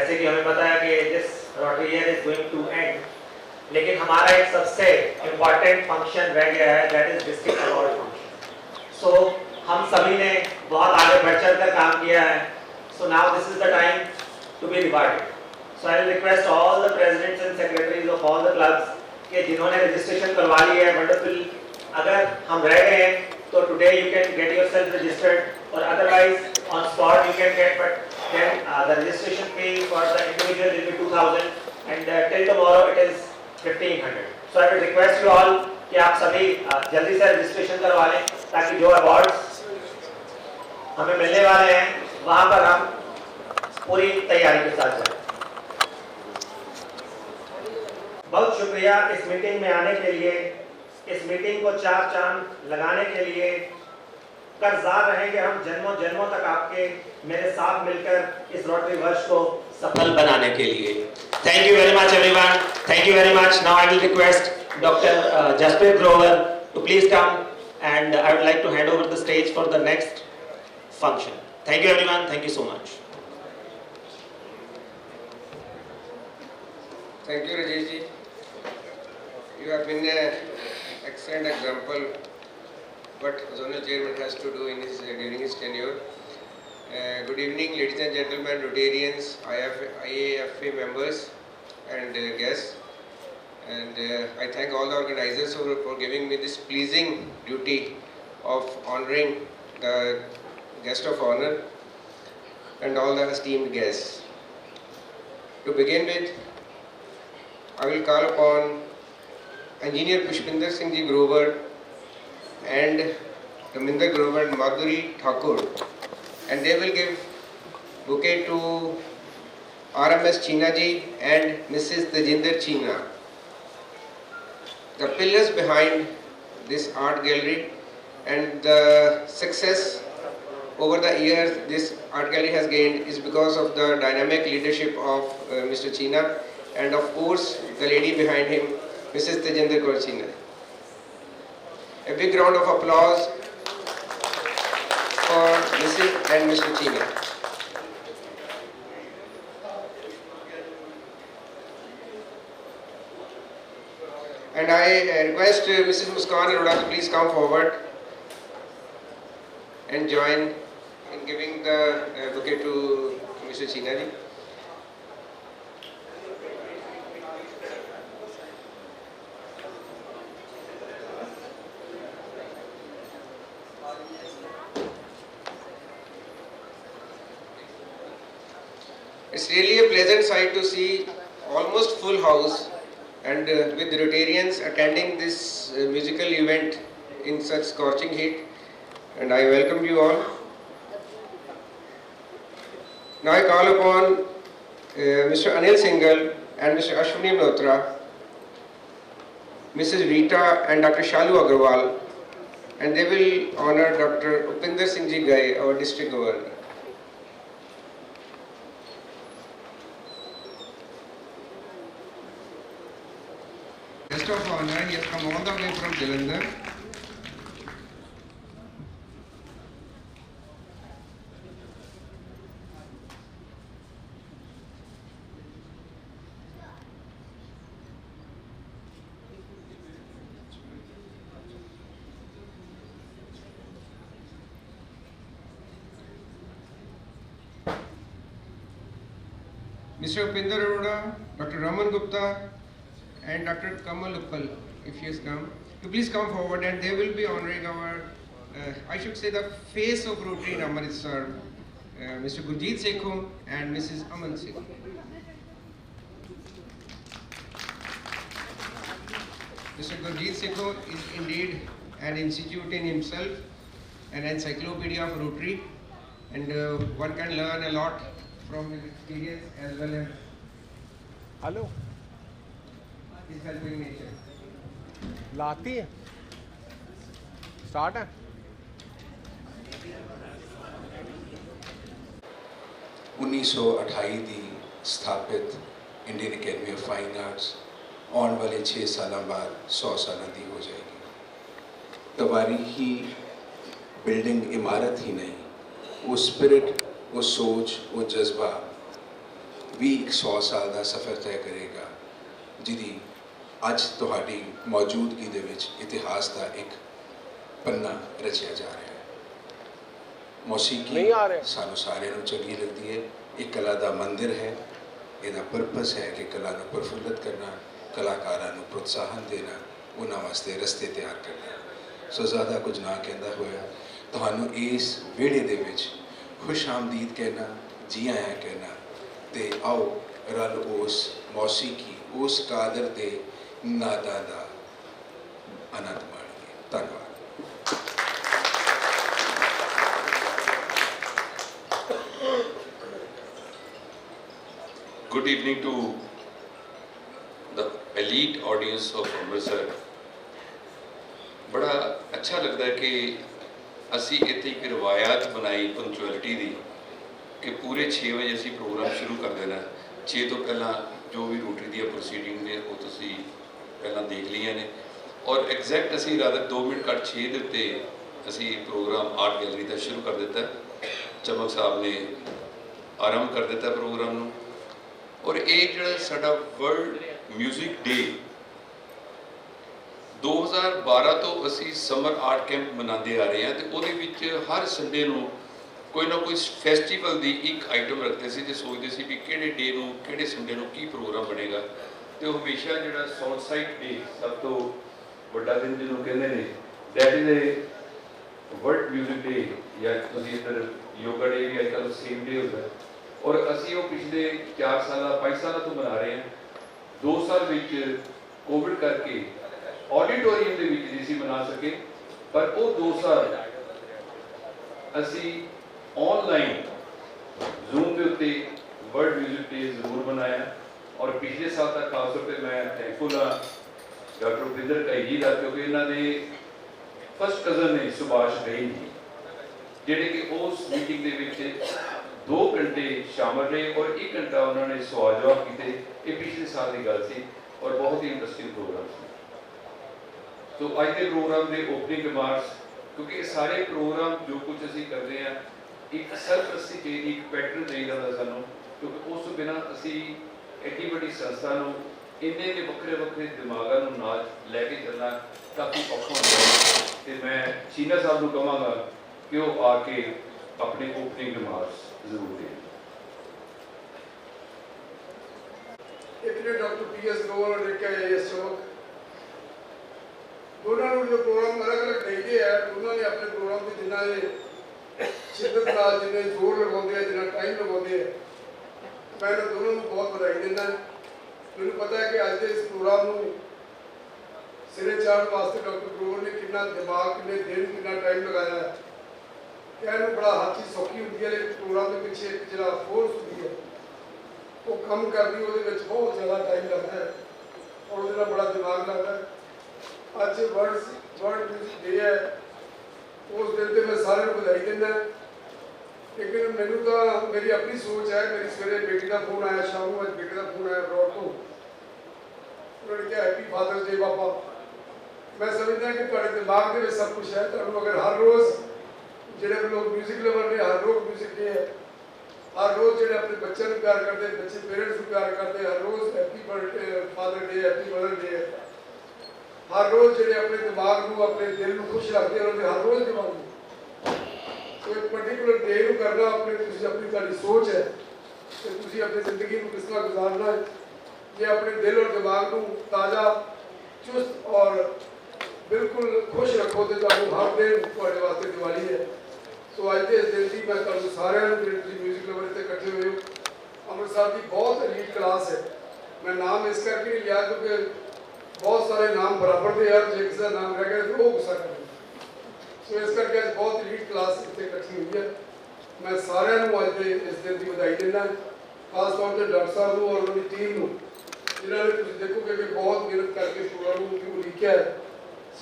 जैसे कि हमें पता है कि this rotary year is going to end, लेकिन हमारा एक सबसे इम्पॉर्टेंट फंक्शन रह गया है, that is district award function. So हम सभी ने बहुत आगे बढ़ चढ़ कर काम किया है। So now this is the time to be rewarded. So I will request all the presidents and secretaries of all the clubs कि जिन्होंने रजिस्ट्रेशन करवा ली है, वंडरफुल। अगर हम रह गए हैं तो today you can get yourself registered, और otherwise on spot you can get, but then the registration fee for the individual will be 2000 and till tomorrow it is 1500. So I will request you all कि आप सभी जल्दी से registration करवा लें ताकि जो अवार्ड्स हमें मिलने वाले हैं वहां पर हम पूरी तैयारी के साथ चलें। बहुत शुक्रिया इस मीटिंग में आने के लिए। इस मीटिंग को चार चांद लगाने के लिए कर्जदार रहेंगे हम जन्मों जन्मों तक आपके मेरे साथ मिलकर इस रोटरी वर्ष को सफल बनाने के लिए। Thank you very much everyone, thank you very much. Now I will request doctor Jaspreet Grover to please come and I would like to hand over the stage for the next function. Thank you everyone, thank you so much. Thank you, Rajesh ji. You have been an excellent example what zonal chairman has to do in his during his tenure. Good evening, ladies and gentlemen, Rotarians, IAFA members, and guests. And I thank all the organizers for giving me this pleasing duty of honoring the guest of honor and all the esteemed guests. To begin with, I will call upon Engineer Pushpinder Singh Ji Grover and Raminder Grover and Madhuri Thakur, and they will give bouquet to RMS Cheena Ji and Mrs. Tejinder Cheena. The pillars behind this art gallery and the success over the years this art gallery has gained is because of the dynamic leadership of Mr. Cheena, and of course the lady behind him, Mrs. Tejinder Kaur Cheena. A big round of applause for Mrs. and Mr. Cheena. And I request Mrs. Muskan Arora to please come forward and join in giving the bouquet to Mr. Cheena ji. It's really a pleasant sight to see almost full house and with Rotarians attending this musical event in such scorching heat, and I welcome you all. Now I call upon Mr. Anil Singhal and Mr. Ashwini Malhotra, Mrs. Rita and Dr. Shalu Agarwal, and they will honor Dr. Upinder Singh Ji Gai, our district governor. Guest of honor, he has come all the way from Jalandhar. Mr. Upinder Arora, Dr. Raman Gupta, and Dr. Kamal Uppal, if he has come, to please come forward, and they will be honoring our, I should say, the face of Rotary in Amritsar, Mr. Gurjeet Sekho and Mrs. Aman Sekho. Mr. Gurjeet Sekho is indeed an institute in himself, an encyclopedia of Rotary, and one can learn a lot from his experience as well as hello his helping nature. लाती है start है। उन्नीस सौ 28 ਦੀ ਸਥਾਪਿਤ Indian Academy of Fine arts ਆਉਣ ਵਾਲੇ 6 ਸਾਲਾਂ ਬਾਅਦ 100 ਸਾਲਾਂ ਦੀ ਹੋ ਜਾਏਗੀ। तवारीखी इमारत ही नहीं, वो स्पिरिट, वो सोच, वो जज्बा भी एक 100 साल का सफ़र तय करेगा, जिहदी अज तुहाडी मौजूदगी दे विच इतिहास का एक पन्ना रचिया जा रहा है। मौसीकी नहीं आ रहे। सानू सारिਆਂ ਨੂੰ चंगी लगती है। एक कला का मंदिर है, ਇਹਦਾ पर्पस है कि कला ਨੂੰ प्रफुल्लित करना, कलाकारां ਨੂੰ प्रोत्साहन देना, उन्हां वास्ते रस्ते तैयार करना। सो ज़्यादा कुछ ना कहंदा होया तुहानू इस वेड़े दे विच खुश आमदीद कहना, जी आया कहना, ते आओ रल उस मौसीकी उस कादर ते नादा दा आनंद माणिए। धन्यवाद। Good evening to the elite audience of Amritsar. बड़ा अच्छा लगता है कि असी इतनी एक रिवायत बनाई पंक्चुअलिटी दी कि पूरे 6 बजे असी प्रोग्राम शुरू कर देना। 6 तो पहला जो भी रोटरी दी प्रोसीडिंग ने वो तुसी पहला देख लिया ने, और एग्जैक्ट असी रादर 2 मिनट कट 6 के उत्ते असी प्रोग्राम आर्ट गैलरी का शुरू कर दिता। चमक साहब ने आरंभ कर दिता प्रोग्राम नूं। और ये जो साडा वर्ल्ड म्यूजिक डे 2012 तो असी समर आर्ट कैंप मनाते आ रहे हैं, तो वो हर संडे नूं कोई ना कोई फैसटीवल की एक आइटम रखते थे, तो सोचते सी भी किहड़े डे नूं किहड़े संडे नूं की प्रोग्राम बनेगा। तो हमेशा जो साउथ साइड डे सब तो बड़ा दिन जिन्होंने कहते हैं that is a world music day, या तुसीं इधर योगा डे भी अजकल सेम डे होता है। और असी वो पिछले 4 साल 5 साल तो मना रहे हैं। 2 साल विच कोविड करके ऑडिटोरियम के विच नहीं सी मना सके, पर वो 2 साल असी ऑनलाइन जूम के उत्ते वर्ल्ड म्यूजिक डे जरूर बनाया। और पिछले साल तक खास तौर पर मैं थैंकफुल हाँ डॉक्टर भुपिंदर ढाई जी का, क्योंकि इन्होंने फर्स्ट कज़न ने सुभाष ढाई जी जिहड़े कि उस मीटिंग के विच 2 घंटे शामिल रहे और 1 घंटा उन्होंने सवाल जवाब किए। ये पिछले साल की गल सी और बहुत ही इंटरेस्टिंग प्रोग्राम सी। तो अज के प्रोग्राम के ओपनिंग रिमार्क्स, क्योंकि सारे प्रोग्राम जो कुछ असी कर रहे हैं एक सरपरस्ती चाहिए, एक पैटर्न चाहिए सानू, क्योंकि उस बिना असी एड्डी बड़ी संस्था इन्ने के वक्रे वक्रे दिमागों नाल लैके चलना काफ़ी औखा होता है। तो मैं शीना साहब को कहांगा कि वो आके अपने ओपनिंग रिमार्क्स जरूर दें। एक ने डॉक्टर पीएस ग्रोवर और एक है एस चौक, दोनों ने जो प्रोग्राम अलग अलग देखे है, उन्होंने अपने प्रोग्राम में जिन्ना शिद्दत नाल जिन्हें जोर लगाते हैं, जिन्ना टाइम लगाते हैं, मैं दोनों को बहुत बधाई देना। मैंने पता है कि आज के इस प्रोग्राम में सिरे चाढ़ने वास्ते डॉक्टर ग्रोवर ने कितना दिमाग, कितने दिन, कितना टाइम लगाया है। कहने बड़ा हर चीज़ सौखी होती है, लेकिन प्रोग्राम के पीछे एक जो फोर्स होती है वो कम करनी, वो बहुत ज़्यादा टाइम लगता है और वो बड़ा दिमाग लगता है। आज वर्ल्ड म्यूजिक डे है, उस दिन तो मैं सारे को बधाई देना। लेकिन मैनू तो मेरी अपनी सोच है, मेरी सवेरे बेटी का फोन आया, शाम को बेटे का फोन आया अब्रॉड तो, उन्होंने कहा हैप्पी फादर्स डे पापा। मैं समझदा कि तुम्हारे दिमाग में सब कुछ है, तो अगर हर रोज़ ਜਿਹੜੇ लोग म्यूजिक लवर ने हर रोज़ म्यूजिक डे है, हर रोज़ जो अपने बच्चों को प्यार करते हैं, बच्चे पेरेंट्स को प्यार करते हैं, हर रोज़ happy birthday father day, happy mother day है, हर रोज़ जो अपने दिमाग को अपने दिल को खुश रखते हैं, हर रोज़ दिमाग को तो एक पर्टिकुलर डे को करना अपनी तारी सोच है कि तुम अपनी जिंदगी को किस तरह गुजारना है। ये अपने दिल और दिमाग को ताज़ा, चुस्त और बिल्कुल खुश रखो तो हर दिन तुम्हारे वास्ते दिवाली है। तो अज के इस दिन की मैं तुहानू सारिਆਂ ਨੂੰ म्यूजिक लवर इतने इकट्ठे हुए हो, अमृतसर की बहुत एलीट क्लास है। मैं नाम इस करके नहीं लिया क्योंकि बहुत सारे नाम बराबर थे यार, जो किसी का नाम रह गया तो वो गुस्सा कर सो इस करके अज बहुत एलीट क्लास इतने इकट्ठी हुई है। मैं सारिਆਂ ਨੂੰ अज के इस दिन की बधाई देना, खास तौर पर डॉक्टर साहब को और उनकी टीम को, जिन्होंने तुम देखोगे कि बहुत मेहनत करके प्रोग्राम को लिखा है।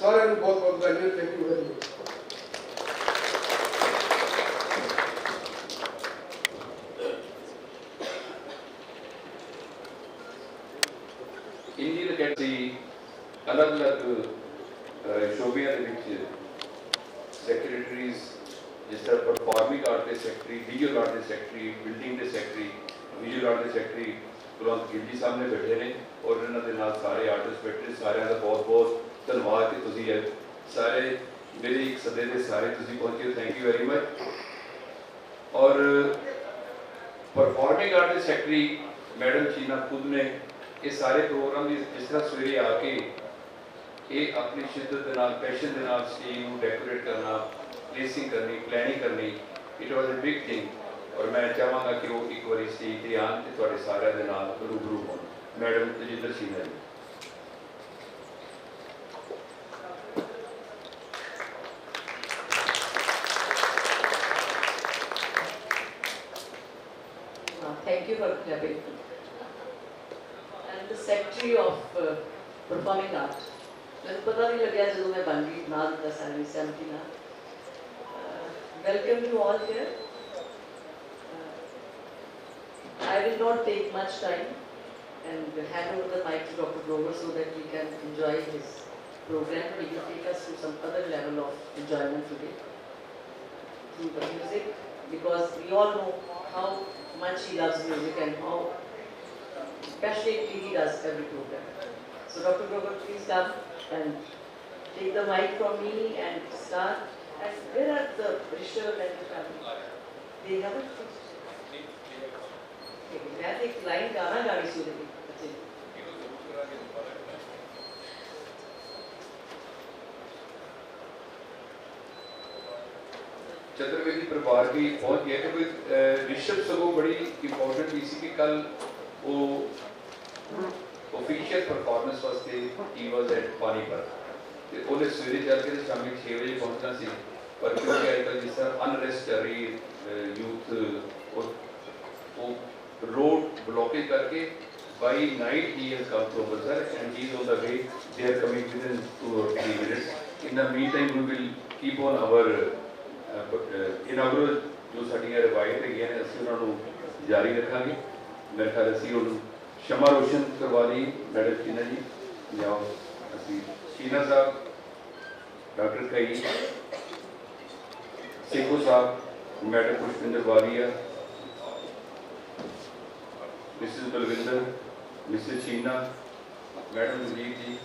सारिਆਂ ਨੂੰ बहुत बहुत बधाई। Thank you very much. Indian academy अलग अलग शोबिया सैकटरीज जिस तरह परफॉर्मिंग आर्ट के सैकटरी, विजुअल आर्ट के सैकटरी, बिल्डिंग के सैकटरी, विजुअल आर्ट के सैकटरी कुलवंत गिल जी सामने बैठे ने और इन्हों के नाल सारे आर्टिस्ट बैठे सारे का बहुत बहुत धन्यवाद कि तुसीं सारे मेरे एक सदे के सारे तुसीं पहुंचे, थैंक यू वेरी मच। और परफॉर्मिंग आर्ट के सैकटरी मैडम चीना खुद ने ये सारे प्रोग्राम जिस तरह सवेरे आके ये अपनी शिद्दत के नाल पैशन के नाल स्टेज को डेकोरेट करना, प्लेसिंग करनी, प्लैनिंग करनी, it was a big thing. और मैं चाहांगा कि वो एक बार स्टेज पर आन तो तुहाडे सारिਆਂ ਦੇ ਨਾਲ रूबरू होण। मैडम तजिंदर चीना जी। Thank you for clapping. And the secretary of performing art. मैंने पता नहीं लगा जब मैं बन गई नाल दा सारी सैमटी ना। Welcome you all here. I will not take much time and hand over the mic to Dr. Grover so that we can enjoy his program. He will take us to some other level of enjoyment today through the music, because we all know how much he loves music and how passionately he does every program. So Dr. Grover, please come and take the mic from me and start. And where are the Rishabh and the family? They haven't finished. मैं तो एक line गाना गाड़ी सुन रही थी। चतुर्वेदी परिवार भी पहुंच गया क्योंकि ऋषभ सगों बड़ी इंपॉर्टेंट भी सी कि कल वो ऑफिशियल परफॉर्मेंस वास्ते ही वाज एट पानीपत ते ओने सवेरे चल के शामी 6 बजे पहुंचना सी, पर क्योंकि आजकल जिस तरह अनरेस्ट चल रही यूथ वो रोड ब्लॉकेज करके by night he has come to Amritsar and he is on the way. They are coming within 2 or 3 minutes. In the meantime we will keep on our inaugural जो साड़ियाँ रवायत है असीं उन्होंने जारी रखांगे। मेरे ख्याल असीं हुण शमा रोशन करवा ली मैडम चीना जी, जाओ असीं चीना साहब, डॉक्टर कई सेखो साहब, madam Pushpinder Walia, Mrs Balwinder, Mrs Cheena, madam Mujeeb ji,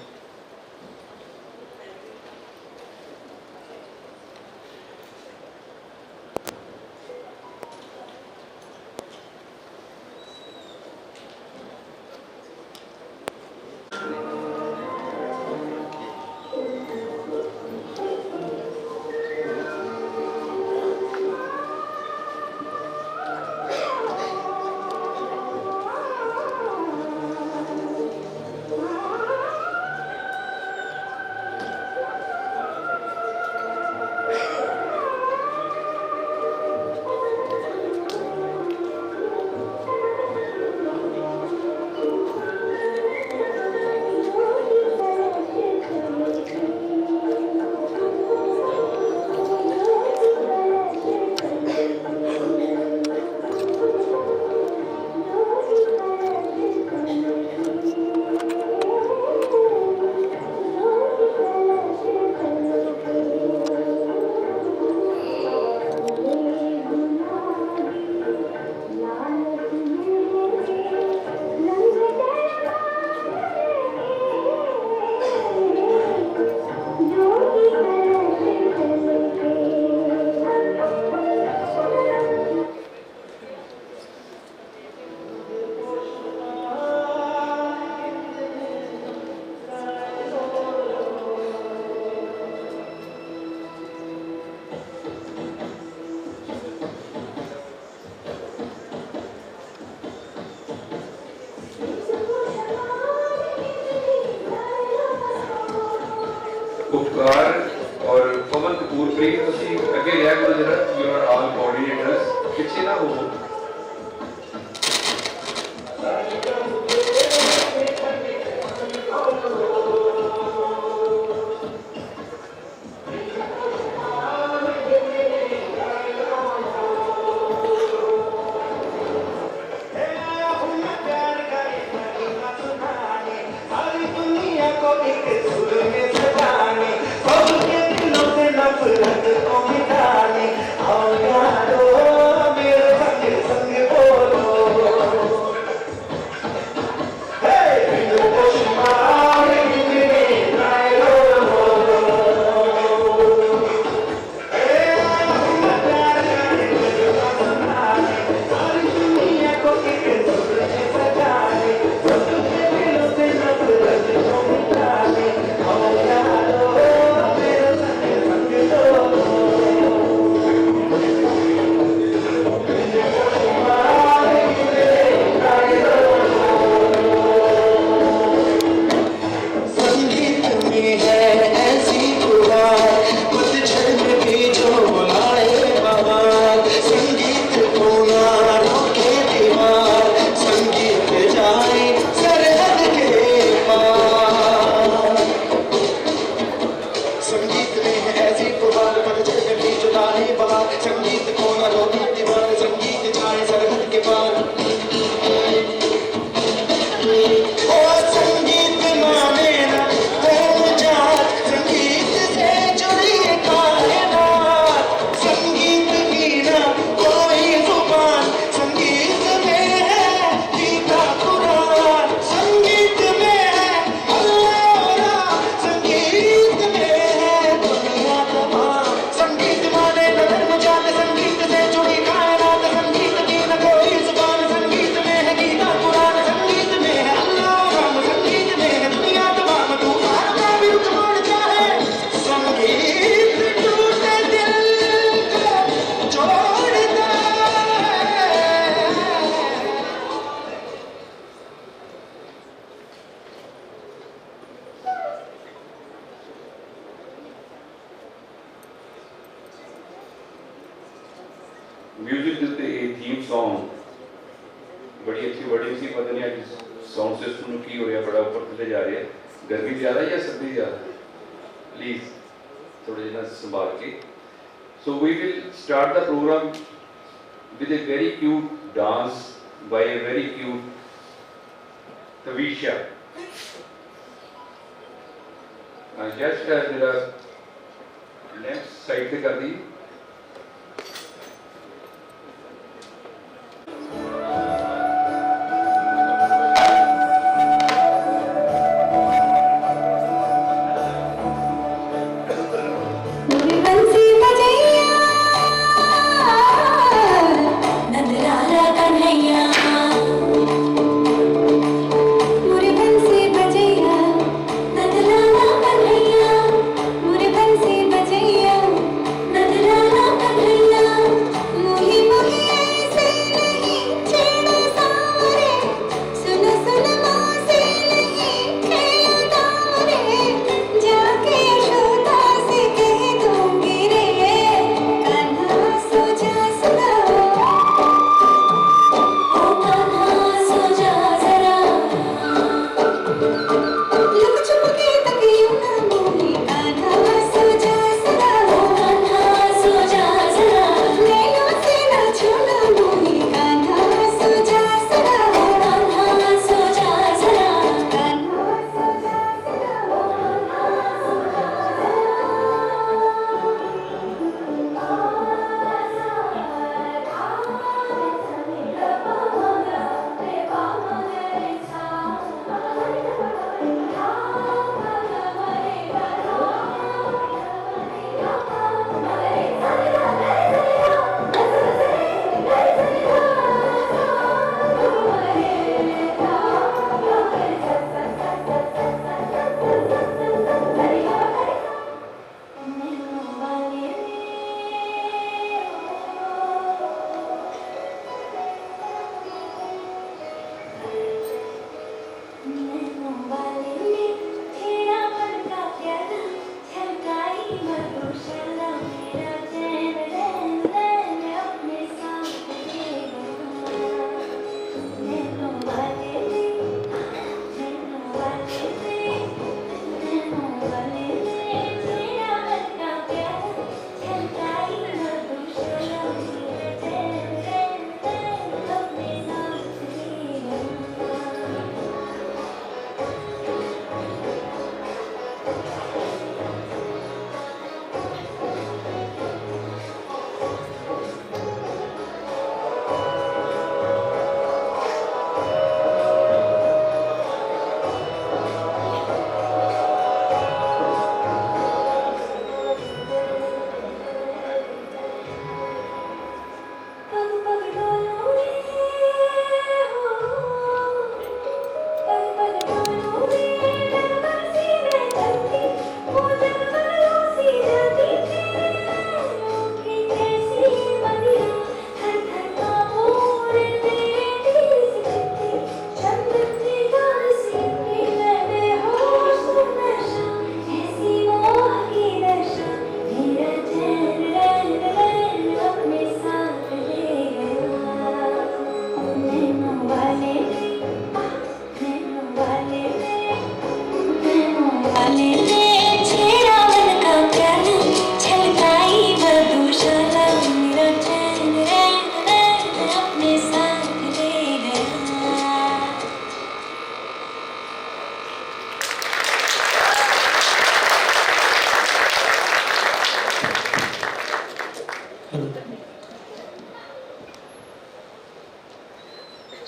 Upkar और पवन कपूर प्लीज तुसी अगे लिया करो जरा, यू आर ऑल कोऑर्डिनेटर्स, पीछे ना हो। नफरत को मिटाने आओ यारो मेरे संग बड़ी अच्छी वर्डिंग सी, पता नहीं अज साउंड सिस्टम की हो रहा, बड़ा ऊपर थले जा रहा है, गर्मी ज़्यादा या सर्दी ज़्यादा? प्लीज़ थोड़ा जितना संभाल के. So we will start the program with a very cute dance by a very cute Tavisha. Just मेरा लेफ्ट साइड पे कर दी.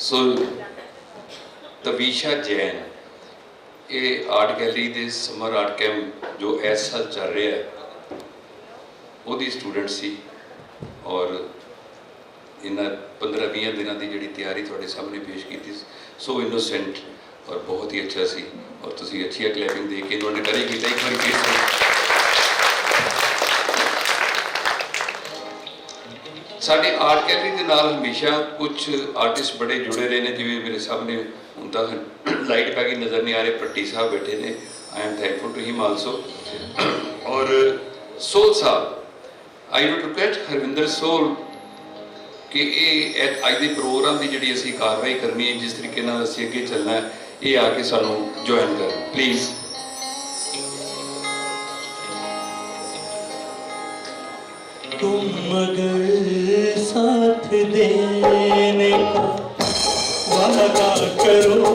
सो तवीशा जैन ये आर्ट गैलरी के समर आर्ट कैंप जो इस साल चल रहा है वो स्टूडेंट सी और इन्हें 15-20 दिनों की जी तैयारी थोड़े सामने पेश की, सो इनोसेंट और बहुत ही अच्छा सी और तुसी अच्छी क्लैपिंग दे के इन्होंने करे किया एक बार फिर साढ़े आर्ट गैलरी के नाल हमेशा कुछ आर्टिस्ट बड़े जुड़े रहे हैं, जिवें मेरे सामने उनका लाइट पै गई नज़र नहीं आ रहे, भट्टी साहब बैठे ने, I am thankful to him also. और सोल साहब, I would request Harvinder Sohal कि ये अज के प्रोग्राम की जी असी कार्रवाई करनी है, जिस तरीके नाल असी अगे चलना है, ये आके सानू ज्वाइन कर प्लीज़। तुम मगर साथ देने का वादा करो,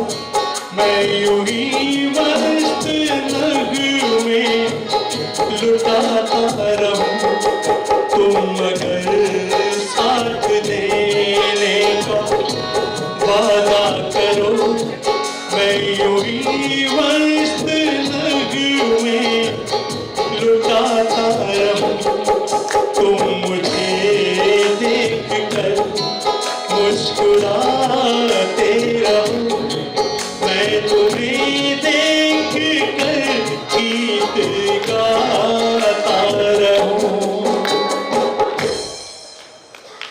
मैं यूं ही मस्त नगमे लुटाता रहूं। तुम मगर साथ देने का वादा करो, मैं यूं ही मस्त नगमे लुटाता रहूं। तुम मुझे देख कर मुस्कुराते रहो, मैं तुम्हें देख कर गीत गाता रहूं।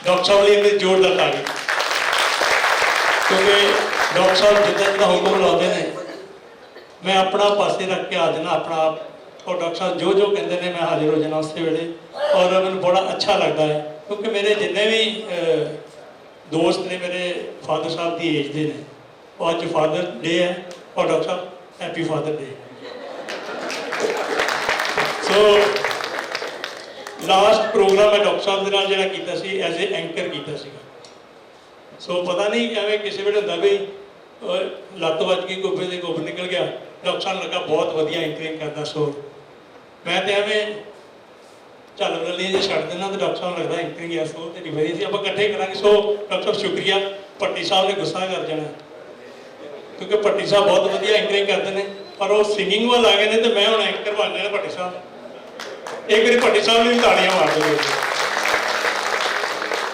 डॉक्टर साहब ने जोरदार ताली, क्योंकि डॉक्टर साहब जितना जितना हुक्म लाते हैं मैं अपना पासे रख के आ जाना अपना आप, और डॉक्टर साहब जो कहते हैं मैं हाजिर हो जाना उस वेले, और मैंने बड़ा अच्छा लगता है क्योंकि मेरे जिन्ने भी दोस्त ने मेरे फादर साहब की एज के ने, और अज फादर डे है, और डॉक्टर साहब happy father day. So last programme मैं डॉक्टर साहब के नाल जिहड़ा कीता सी एज ए एंकर कीता सीगा। सो पता नहीं एवं किसी वेले होंदा भी लत्त वज के गोबे से गोबर निकल गया, डॉक्टर साहब लगा बहुत वधिया एंकरिंग करता। सो मैं तो एवं चल रही जो छड़ देना, तो डॉक्टर साहब लगता एंकरिंग या सो तेरी वही थी, आप इकट्ठे करा। सो डॉक्टर साहब शुक्रिया, भट्टी साहब ने गुस्सा कर जाना क्योंकि भट्टी साहब बहुत वधिया एंकरिंग करते हैं, पर वो सिंगिंग वाल आ गए हैं, तो मैं हूँ एंकर बन जाना। भट्टी साहब एक बार भट्टी साहब ने भी ताड़ियां मार दो।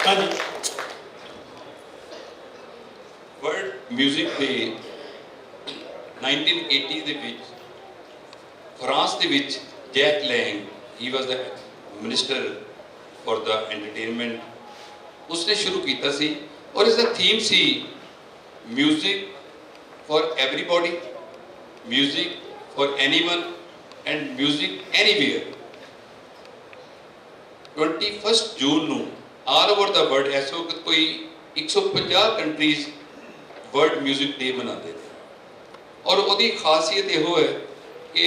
हाँ जी, वर्ल्ड म्यूजिक डे 1980 ਦੇ ਵਿੱਚ फ्रांस ਦੇ ਵਿੱਚ Jack Lang, he was the minister for the entertainment, उसने शुरू किया सी, और इसका थीम सी music for everybody, music for anyone and music anywhere. 21 जून ਨੂੰ ऑल ओवर द वर्ल्ड इस वक्त कोई 150 कंट्रीज वर्ल्ड म्यूजिक डे मनाते थे, और उसकी खासियत यह है कि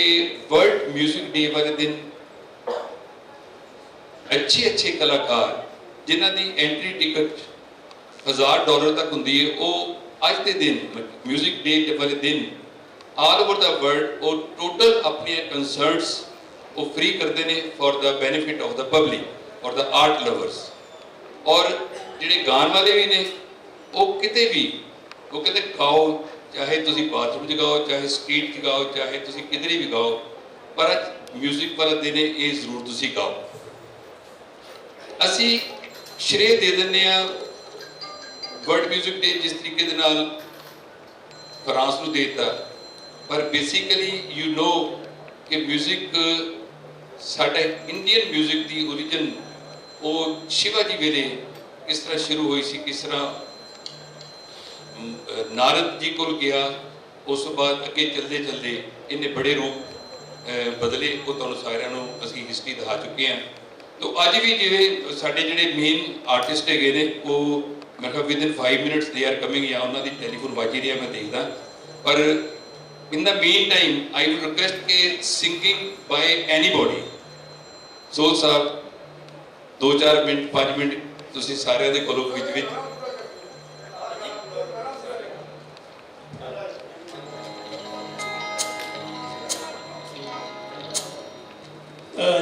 वर्ल्ड म्यूजिक डे वाले दिन अच्छे अच्छे कलाकार जिन्हों की एंट्री टिकट $1000 तक होंगी है, वो अज के दिन म्यूजिक डे वाले दिन ऑल ओवर द वर्ल्ड वो टोटल अपनी कंसर्ट्स वो फ्री करते हैं for the benefit of the public और द आर्ट लवर्स। और जिहड़े गाने वाले भी ने वो किते भी वो कहते गाओ, चाहे तुसी बाथरूम च गाओ, चाहे स्ट्रीट च गाओ, चाहे तुसी किधर भी गाओ, पर अज म्यूजिक वाला दिन है, ये जरूर तुसी गाओ। असी श्रेय दे देने वर्ल्ड म्यूजिक डे जिस तरीके दे नाल फ्रांस नूं देता, पर बेसिकली यू नो कि म्यूजिक साडा इंडियन म्यूजिक की ओरिजिन वो शिवाजी वेले किस तरह शुरू हुई सी, किस तरह नारद जी को गया, उस बाद अगे चलते चलते इन्हें बड़े रूप बदले, वो तुहानूं सारिआं नूं असीं हिस्ट्री दिखा चुके हैं। तो अज भी जिवें साडे जिहड़े मेन आर्टिस्ट है ने वो मैं कहा within 5 minutes they are coming, या उन्होंने टैलीफोन वज ही रहा मैं देखदा, पर in the meantime I will request के सिंगिंग बाय एनीबॉडी। सोल साहब 2-4 मिनट 5 मिनट तुसीं सारिआं दे कोलों विच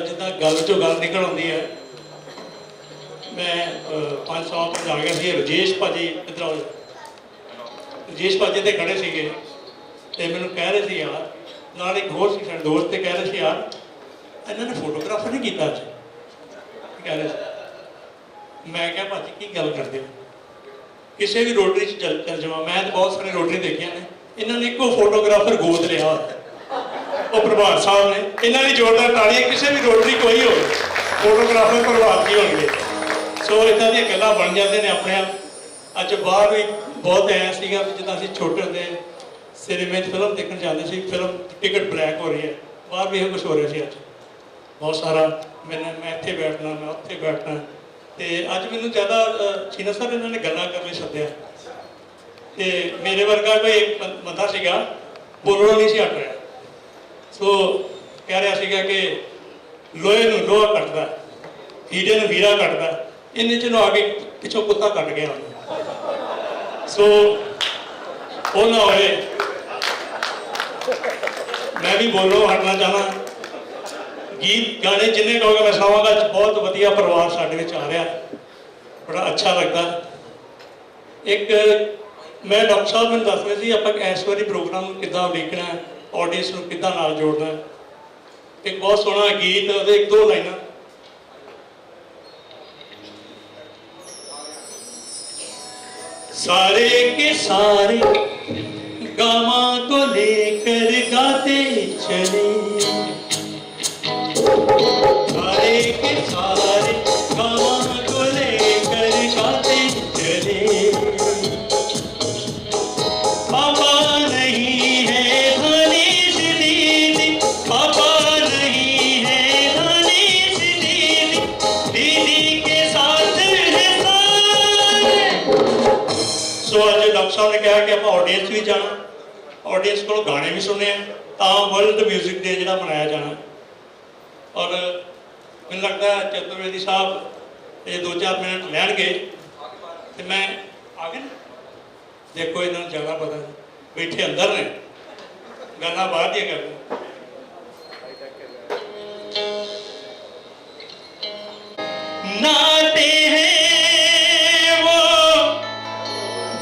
जिदा गल चो गल निकल आती है। मैं 5 साल आ गया सी, रजेश भाजी इधर आओ, रजेश भाजी तो खड़े थे, तो मैंने कह रहे थे यार, नाल एक होर सी दोस्त तो कह रहे थे यार इन्होंने फोटोग्राफर नहीं किया अज, कह रहे थे। मैं क्या भाजी की गल करते हो, किसी भी रोटरी चल जावा, मैं तो बहुत सारे रोटरी देखिया ने, इन्होंने एको फोटोग्राफर गोद लिया वो प्रभात साहब ने, इन्होंने जोरदार ताड़ियां, किसी भी रोटरी कोई हो फोटोग्राफर प्रभात जी होंगे। सो इदा दी गल्लां बन जाते हैं अपने आप। अज बाहर भी बहुत ऐ सीगा जिदा असीं छोटे होंदे सिनेमे फिल्म देखने जाते सी, फिल्म टिकट ब्लैक हो रही है, बाहर भी यह कुछ हो रहा सी। अज बहुत सारा मैं इत्थे बैठना, मैं उत्थे बैठना, ਤੇ ਅੱਜ ਮੈਨੂੰ ਜ਼ਿਆਦਾ ਚੀਨਾ ਸਾਹਿਬ ਇਹਨਾਂ ਨੇ ਗੱਲਾਂ ਕਰਨ ਲਈ ਸੱਦਿਆ ਤੇ ਮੇਰੇ ਵਰਗਾ ਕੋਈ ਇੱਕ ਬੰਦਾ ਸੀਗਾ, ਬੋਲਣਾ ਨਹੀਂ ਸੀ ਹਟ ਰਿਹਾ। ਸੋ ਕਹਿ ਰਿਹਾ ਸੀਗਾ ਕਿ ਲੋਹੇ ਨੂੰ ਲੋਹਾ ਕੱਟਦਾ, ਹੀਰੇ ਨੂੰ ਹੀਰਾ ਕੱਟਦਾ, ਇੰਨੇ ਚੋਂ ਆ ਕੇ ਪਿੱਛੋਂ ਕੁੱਤਾ ਕੱਟ ਗਿਆ ਉਹਨੂੰ। ਸੋ ਉਹ ਨਾ ਹੋਏ, मैं भी बोलो हटना चाहना। गीत गाने जिन्ने कहोगे मैं सुनावांगा। बहुत वधिया परिवार साडे विच आ रहा, बड़ा अच्छा लगता। एक मैं डॉक्टर साहब मैंने दस रहे थे आप इस बारी प्रोग्राम किद्दां उलीकना, ऑडियंस नूं किद्दां नाल जोड़ना। एक बहुत सोहना गीत, एक दो लाइनां। सारे के सारे गामा को लेकर गाते चले, सारे के सारे गामा को लेकर गाते चले। पापा नहीं है धनीश दीदी, पापा नहीं है धनीश दीदी, दीदी के साथ है सारे। सो आज डॉक्टर साहब ने कहा कि आप ऑडियंस भी जाना, ऑडियंस को गाने भी सुने तो वर्ल्ड म्यूजिक डे जो मनाया जाना। और मैंने लगता है चतुर्वेदी साहब ये 2-4 मिनट लैणगे तो मैं आ गया। देखो इन्होंने ज़्यादा पता बैठे अंदर ने, गाना बाहर दिया कर नाते हैं वो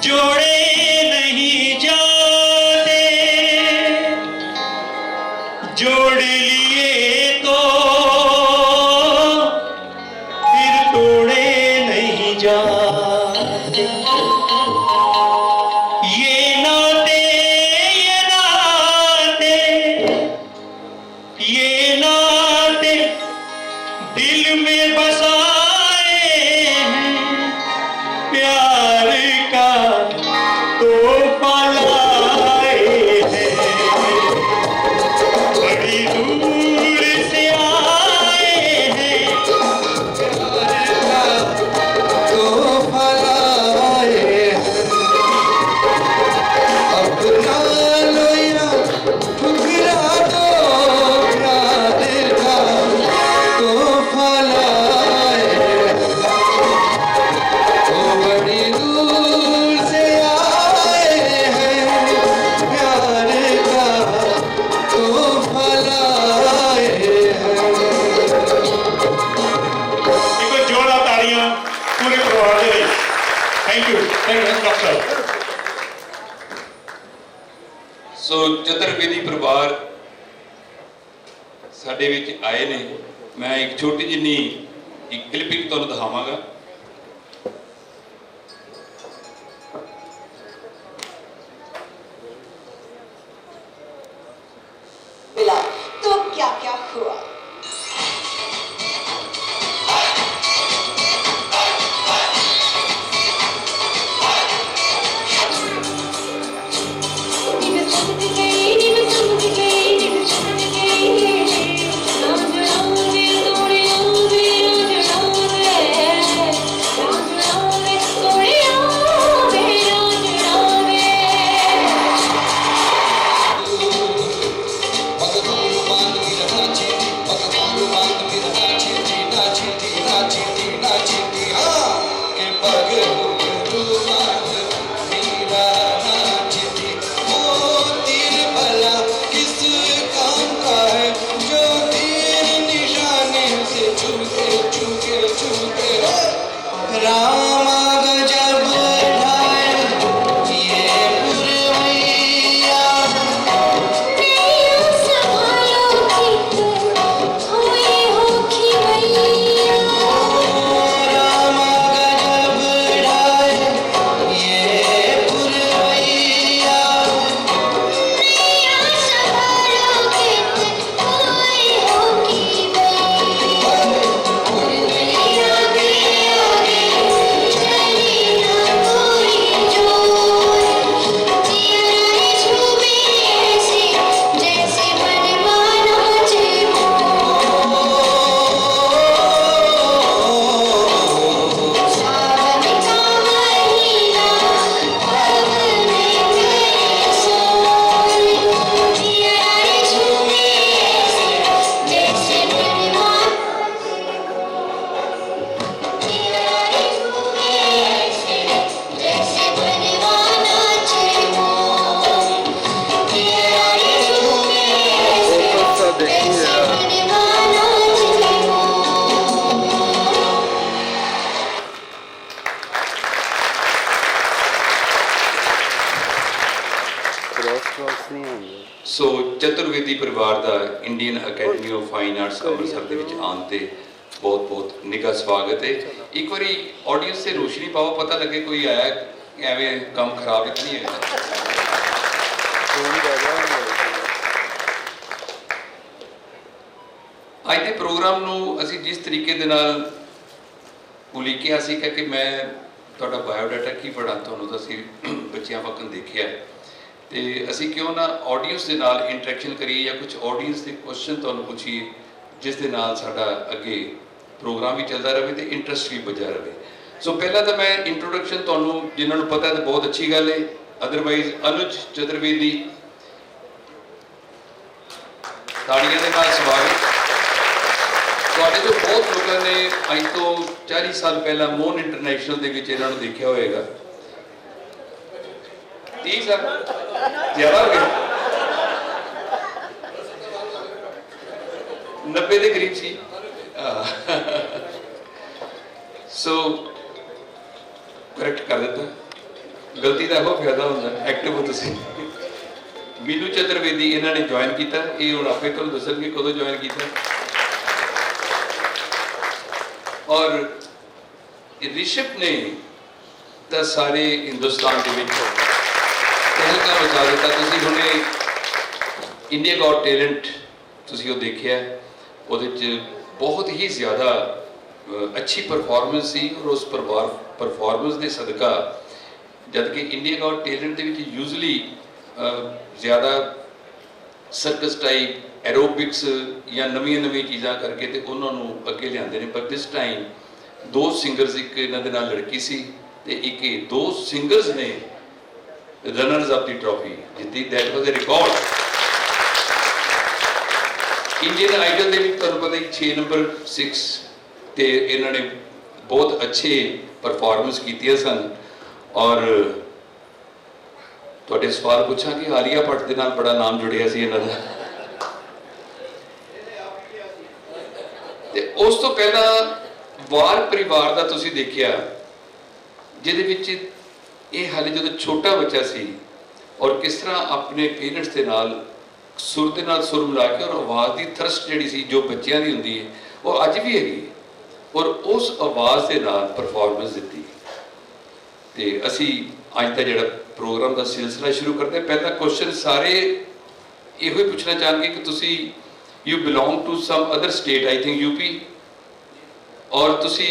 जोड़े नहीं जाते, जोड़ लिए तो फिर तोड़े नहीं जाते। ये नाते ये नाते ये नाते दिल में बसाए हैं, प्यार का तोहफा लाए हैं। बड़ी दूर से आए हैं, प्यार का तोहफा लाए हैं। अपना लो या ठुकरा दो, प्यार का तोहफा लाए हैं। ओ बड़ी दूर से आए हैं, प्यार का तोहफा लाए हैं। एक जोड़ा तालियां पूरे परिवार के लिए। Thank you doctor. So Chaturvedi परिवार साडे विच आए ने। मैं एक छोटी जिन्नी एक क्लिपिंग तुहानूं दिखावांगा। मिला तो क्या क्या हुआ। ਸੋ ਚਤੁਰਵੇਦੀ ਪਰਿਵਾਰ ਦਾ Indian Academy of Fine Arts Amritsar ਦੇ ਵਿੱਚ ਆਉਣ ਤੇ ਬਹੁਤ ਬਹੁਤ ਨਿੱਘਾ ਸਵਾਗਤ ਹੈ। ਇੱਕ ਵਾਰੀ ਆਡੀਅנס ਤੇ ਰੋਸ਼ਨੀ ਪਾਓ, ਪਤਾ ਲੱਗੇ ਕੋਈ ਆਇਆ, ਐਵੇਂ ਕੰਮ ਖਰਾਬ ਹੀ ਨਹੀਂ ਹੈ। ਅੱਜ ਦੇ ਪ੍ਰੋਗਰਾਮ ਨੂੰ ਅਸੀਂ ਜਿਸ ਤਰੀਕੇ ਦੇ ਨਾਲ ਉਲੀਕਿਆ ਸੀ ਕਿ ਮੈਂ ਤੁਹਾਡਾ ਬਾਇਓਡਾਟਾ ਕੀ ਪੜ੍ਹਾਂ, ਤੁਹਾਨੂੰ ਤਾਂ ਅਸੀਂ ਬੱਚਿਆਂ ਵਕਨ ਦੇਖਿਆ, ਤੇ ਅਸੀਂ ਕਿਉਂ ਨਾ ਆਡੀਅנס ਦੇ ਨਾਲ ਇੰਟਰੈਕਸ਼ਨ ਕਰੀਏ ਜਾਂ ਕੁਝ ਆਡੀਅנס ਦੇ ਕੁਐਸਚਨ ਤੁਹਾਨੂੰ ਪੁੱਛੀਏ, ਜਿਸ ਦੇ ਨਾਲ ਸਾਡਾ ਅੱਗੇ ਪ੍ਰੋਗਰਾਮ ਵੀ ਚੱਲਦਾ ਰਹੇ ਤੇ ਇੰਟਰਸਟ ਵੀ ਬਚਿਆ ਰਹੇ। ਸੋ ਪਹਿਲਾਂ ਤਾਂ ਮੈਂ ਇੰਟਰੋਡਕਸ਼ਨ ਤੁਹਾਨੂੰ ਜਿਨ੍ਹਾਂ ਨੂੰ ਪਤਾ ਤਾਂ ਬਹੁਤ ਅੱਛੀ ਗੱਲ ਹੈ, ਅਦਰਵਾਈਜ਼ ਅਨੁਜ ਚਤੁਰਵੇਦੀ, ਤਾੜੀਆਂ ਦੇ ਨਾਲ ਸਵਾਗਤ। ਤੁਹਾਡੇ ਤੋਂ ਬਹੁਤ ਲੋਕਾਂ ਨੇ ਅੱਜ ਤੋਂ 40 ਸਾਲ ਪਹਿਲਾਂ ਮੋਹਨ ਇੰਟਰਨੈਸ਼ਨਲ ਦੇ ਵਿੱਚ ਇਹਨਾਂ ਨੂੰ ਦੇਖਿਆ ਹੋਏਗਾ। 30 ਸਾਲ ਜ਼ਿਆਦਾ ਹੋ ਗਏ, 90 ਦੇ ਕਰੀਬ ਸੀ। ਸੋ ਕਰੈਕਟ ਕਰ ਦਿੱਤਾ, ਗਲਤੀ ਦਾ ਉਹ ਫਾਇਦਾ ਹੁੰਦਾ, ਐਕਟਿਵ ਹੋ ਤੁਸੀਂ। ਮੀਨੂ ਚਤੁਰਵੇਦੀ ਇਹਨਾਂ ਨੇ ਜੁਆਇਨ ਕੀਤਾ, ਇਹ ਹੁਣ ਆਪੇ ਤੁਹਾਨੂੰ ਦੱਸਣਗੇ ਕਦੋਂ ਜੁਆਇਨ ਕੀਤਾ। और ऋषभ ने तो सारे हिंदुस्तान के विच तहलका मचा दिता। तुसीं हुणे इंडिया गॉट टैलेंट तुसीं वो देखिया, उहदे च बहुत ही ज़्यादा अच्छी परफॉर्मेंस सी, और उस परफॉर्मेंस के सदका जबकि India got talent they which usually ज़्यादा सर्कस टाइप एरोबिक्स या नवी चीज़ां करके तो उन्होंने अगे लियाते हैं, पर दिस टाइम दो सिंगर्स, एक इन्हां दे नाल लड़की सी ते एक दो सिंगर्स ने रनर्स अप दी ट्रॉफी जीती। That was a record. Indian Idol दे विच तुहानूं पता ही 6 नंबर 6 ते इन्हां ने बहुत अच्छे परफॉर्मेंस कीतियां सन। और तुहाडे सवाल पूछां कि आलिया भट्ट दे नाल बड़ा नाम जुड़िया सी इन्हां दा। उस तो पहला वार परिवार का तुसीं देखिया, जिहदे विच ये हाले जो छोटा बच्चा सी और किस तरह अपने पेरेंट्स के नाल सुर के नाल सुर मिला के, और आवाज़ की थ्रस्ट जिहड़ी सी जो बच्चों की हुंदी है वो अज भी हैगी, और उस आवाज़ के नाल परफॉर्मेंस दी। ते असी अज का जिहड़ा प्रोग्राम का सिलसिला शुरू करते हैं। पहला क्वेश्चन सारे इहो ही पूछना चाहांगे कि तुसीं you belong to some other state, I think UP, और तुसी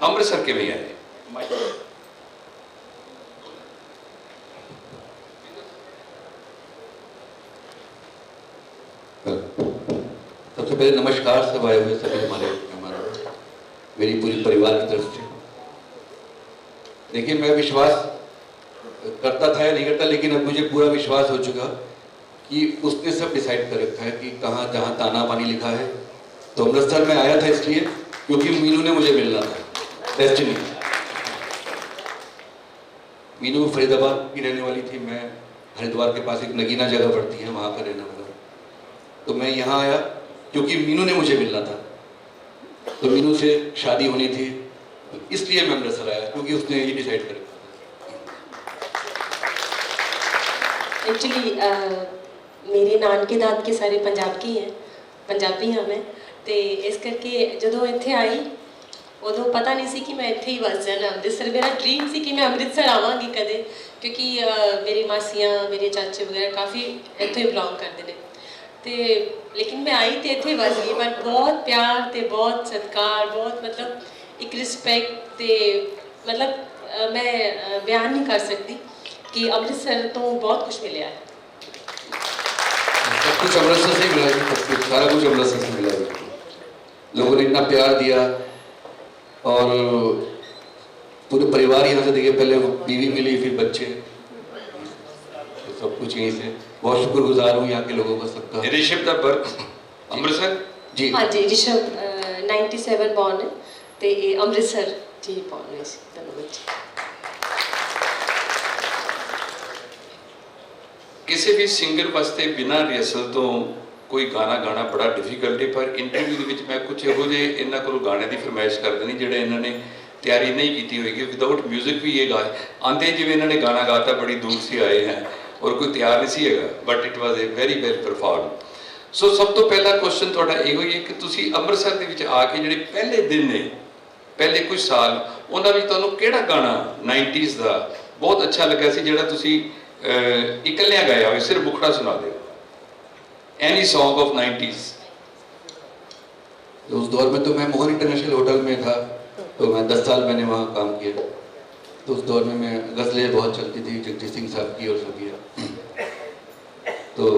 अमृतसर किवें आए? सबसे पहले नमस्कार सब आए हुए सभी हमारे मेहमानों, मेरी पूरी परिवार की तरफ से। देखिए, मैं विश्वास करता था या नहीं करता, लेकिन अब मुझे पूरा विश्वास हो चुका कि उसने सब डिसाइड कर रखा है कि कहाँ जहाँ ताना बानी लिखा है। तो अमृतसर में आया था इसलिए क्योंकि मीनू ने मुझे मिलना था, डेस्टिनी। मीनू फरीदाबाद की रहने वाली थी, मैं हरिद्वार के पास एक नगीना जगह पड़ती है, वहाँ का रहने वाला। तो मैं यहाँ आया क्योंकि मीनू ने मुझे मिलना था, तो मीनू से शादी होनी थी, तो इसलिए मैं अमृतसर आया क्योंकि उसने ये डिसाइड कर रखा। एक्चुअली मेरे नानके दादके सारे पंजाब के हैं, पंजाबी हाँ मैं, तो इस करके जो इत्थे आई उदों पता नहीं सी कि मैं इत्थे ही बस जाना अमृतसर। मेरा ड्रीम सी कि मैं अमृतसर आवांगी कदे, क्योंकि मेरी मासियाँ मेरे चाचे वगैरह काफ़ी इत्थों ही बिलोंग करते हैं। तो लेकिन मैं आई तो इत्थे बस गई, बट बहुत प्यार तो बहुत सत्कार, बहुत मतलब एक रिस्पैक्ट, तो मतलब मैं बयान नहीं कर सकती कि अमृतसर तो बहुत कुछ मिले है। सब कुछ अमृतसर से मिला, सब कुछ सारा कुछ अमृतसर से मिला। लोगों ने इतना प्यार दिया, और पूरे परिवार यहाँ से देखिए, पहले बीवी मिली फिर बच्चे, तो सब कुछ यहीं से। बहुत शुक्रगुजार हूँ यहाँ के लोगों का, सबका। ऋषभ का बर्थ अमृतसर जी? हाँ जी, ऋषभ 97 बॉर्न है, तो अमृतसर जी बॉर्न है दोनों बच्चे। किसी भी सिंगर वास्ते बिना रिहर्सल तो कोई गाना गाना बड़ा डिफिकल्ट है, पर इंटरव्यू के मैं कुछ इहो जे इन्हां कोलों गाने की फरमाइश कर देनी जिहड़े इन्हां ने ਤਿਆਰੀ ਨਹੀਂ ਕੀਤੀ ਹੋਏਗੀ ਵਿਦਆਊਟ ਮਿਊਜ਼ਿਕ ਵੀ ਇਹ ਗਾਏ ਆਂਦੇ ਜਿਵੇਂ ਇਹਨਾਂ ਨੇ ਗਾਣਾ ਗਾਤਾ ਬੜੀ ਦੂਰ ਸੇ ਆਏ हैं और कोई ਤਿਆਰ ਨਹੀਂ ਸੀ ਹੈਗਾ but it was a very well perform. So ਸਭ ਤੋਂ ਪਹਿਲਾ ਕੁਐਸਚਨ ਤੁਹਾਡਾ ਇਹੋ ਹੀ ਹੈ ਕਿ ਤੁਸੀਂ ਅੰਮ੍ਰਿਤਸਰ ਦੇ ਵਿੱਚ ਆ ਕੇ ਜਿਹੜੇ ਪਹਿਲੇ ਦਿਨ ਨੇ ਪਹਿਲੇ ਕੁਝ ਸਾਲ ਉਹਨਾਂ ਵਿੱਚ ਤੁਹਾਨੂੰ ਕਿਹੜਾ ਗਾਣਾ 90s ਦਾ ਬਹੁਤ ਅੱਛਾ ਲੱਗਾ ਸੀ ਜਿਹੜਾ ਤੁਸੀਂ ਇਕੱਲਿਆਂ ਗਾਇਆ ਹੋਵੇ ਸਿਰਫ ਮੁਖੜਾ ਸੁਣਾ ਦਿਓ एनी सॉन्ग ऑफ 90s। उस दौर में तो मैं मोहन इंटरनेशनल होटल में था तो मैं 10 साल मैंने वहाँ काम किया तो उस दौर में मैं गज़लें बहुत चलती थी जगजीत सिंह साहब की और सबकी तो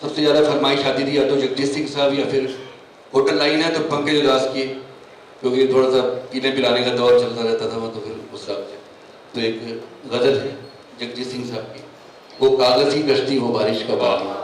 सबसे ज़्यादा फरमाइश आती थी या तो जगजीत सिंह साहब या फिर होटल लाइन है तो पंकज उदास की क्योंकि थोड़ा सा पीने पिलाने का दौर चलता रहता था वहाँ तो फिर उस हिसाब से तो एक गज़ल है जगजीत सिंह साहब की वो कागज़ की कश्ती वो बारिश का पानी।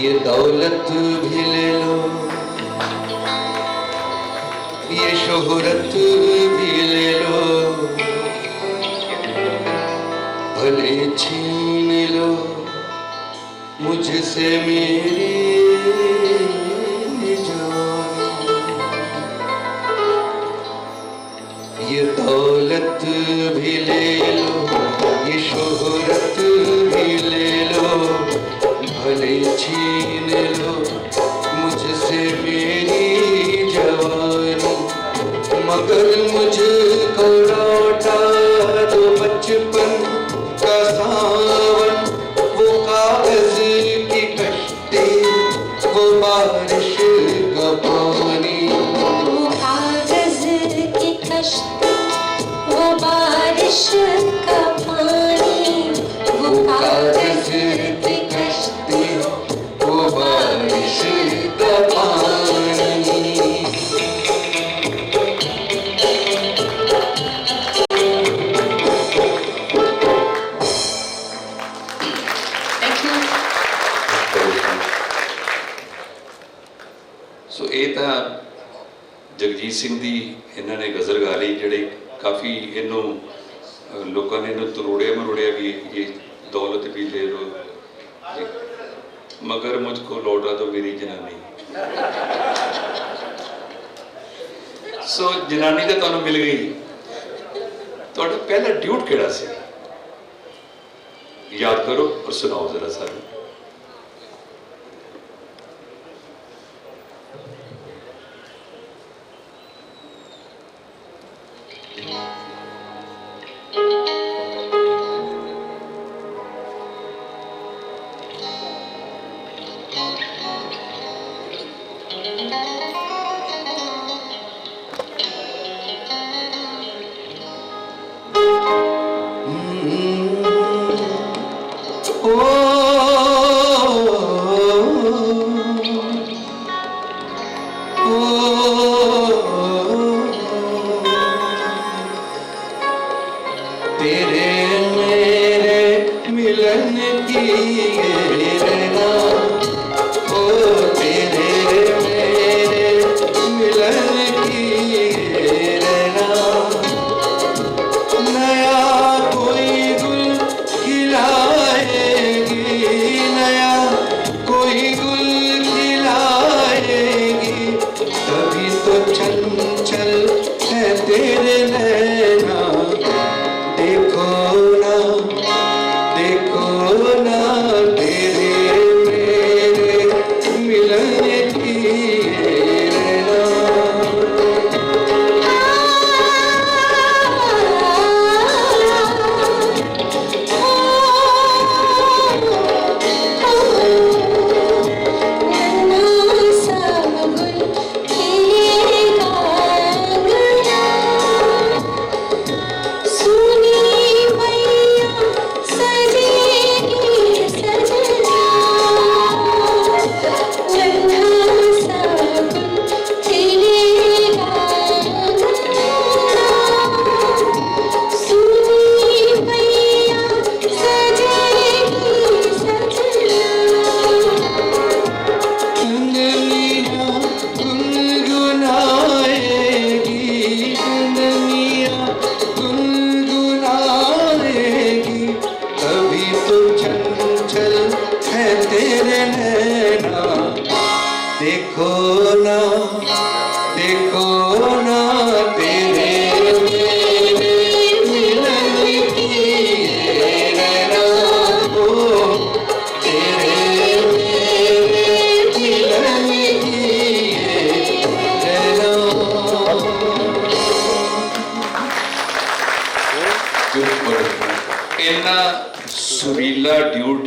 ये दौलत भी ले लो ये शोहरत भी ले लो भले छीन लो मुझसे मेरी जान। ये दौलत भी ले लो ये शोहरत भी ले लो भले छीन लो मुझसे मेरी जवानी मगर मुझको लौटा दो बचपन का सावन वो कागज की कश्ती वो बारिश का पानी वो कागज की कश्ती वो बारिश का पानी वो कागज की कश्ती वो बारिश का पानी। ਸੋ ਇਹ ਤਾਂ ਜਗਜੀਤ ਸਿੰਘ ਦੀ ਇਹਨਾਂ ਨੇ ਗਜ਼ਲ ਗਾ ਲਈ ਜਿਹੜੇ ਕਾਫੀ ਇਹਨੂੰ ਲੋਕਾਂ ਨੇ ਇਹਨੂੰ ਤਰੋੜਿਆ ਮਰੋੜਿਆ ਵੀ ਇਹ दौलत भी ले लो मगर मुझको लौटा दो मेरी जनानी। सो जनानी तो तुहानू मिल गई तुहाडा पहला ड्यूट किहड़ा सी याद करो और सुनाओ जरा सानू।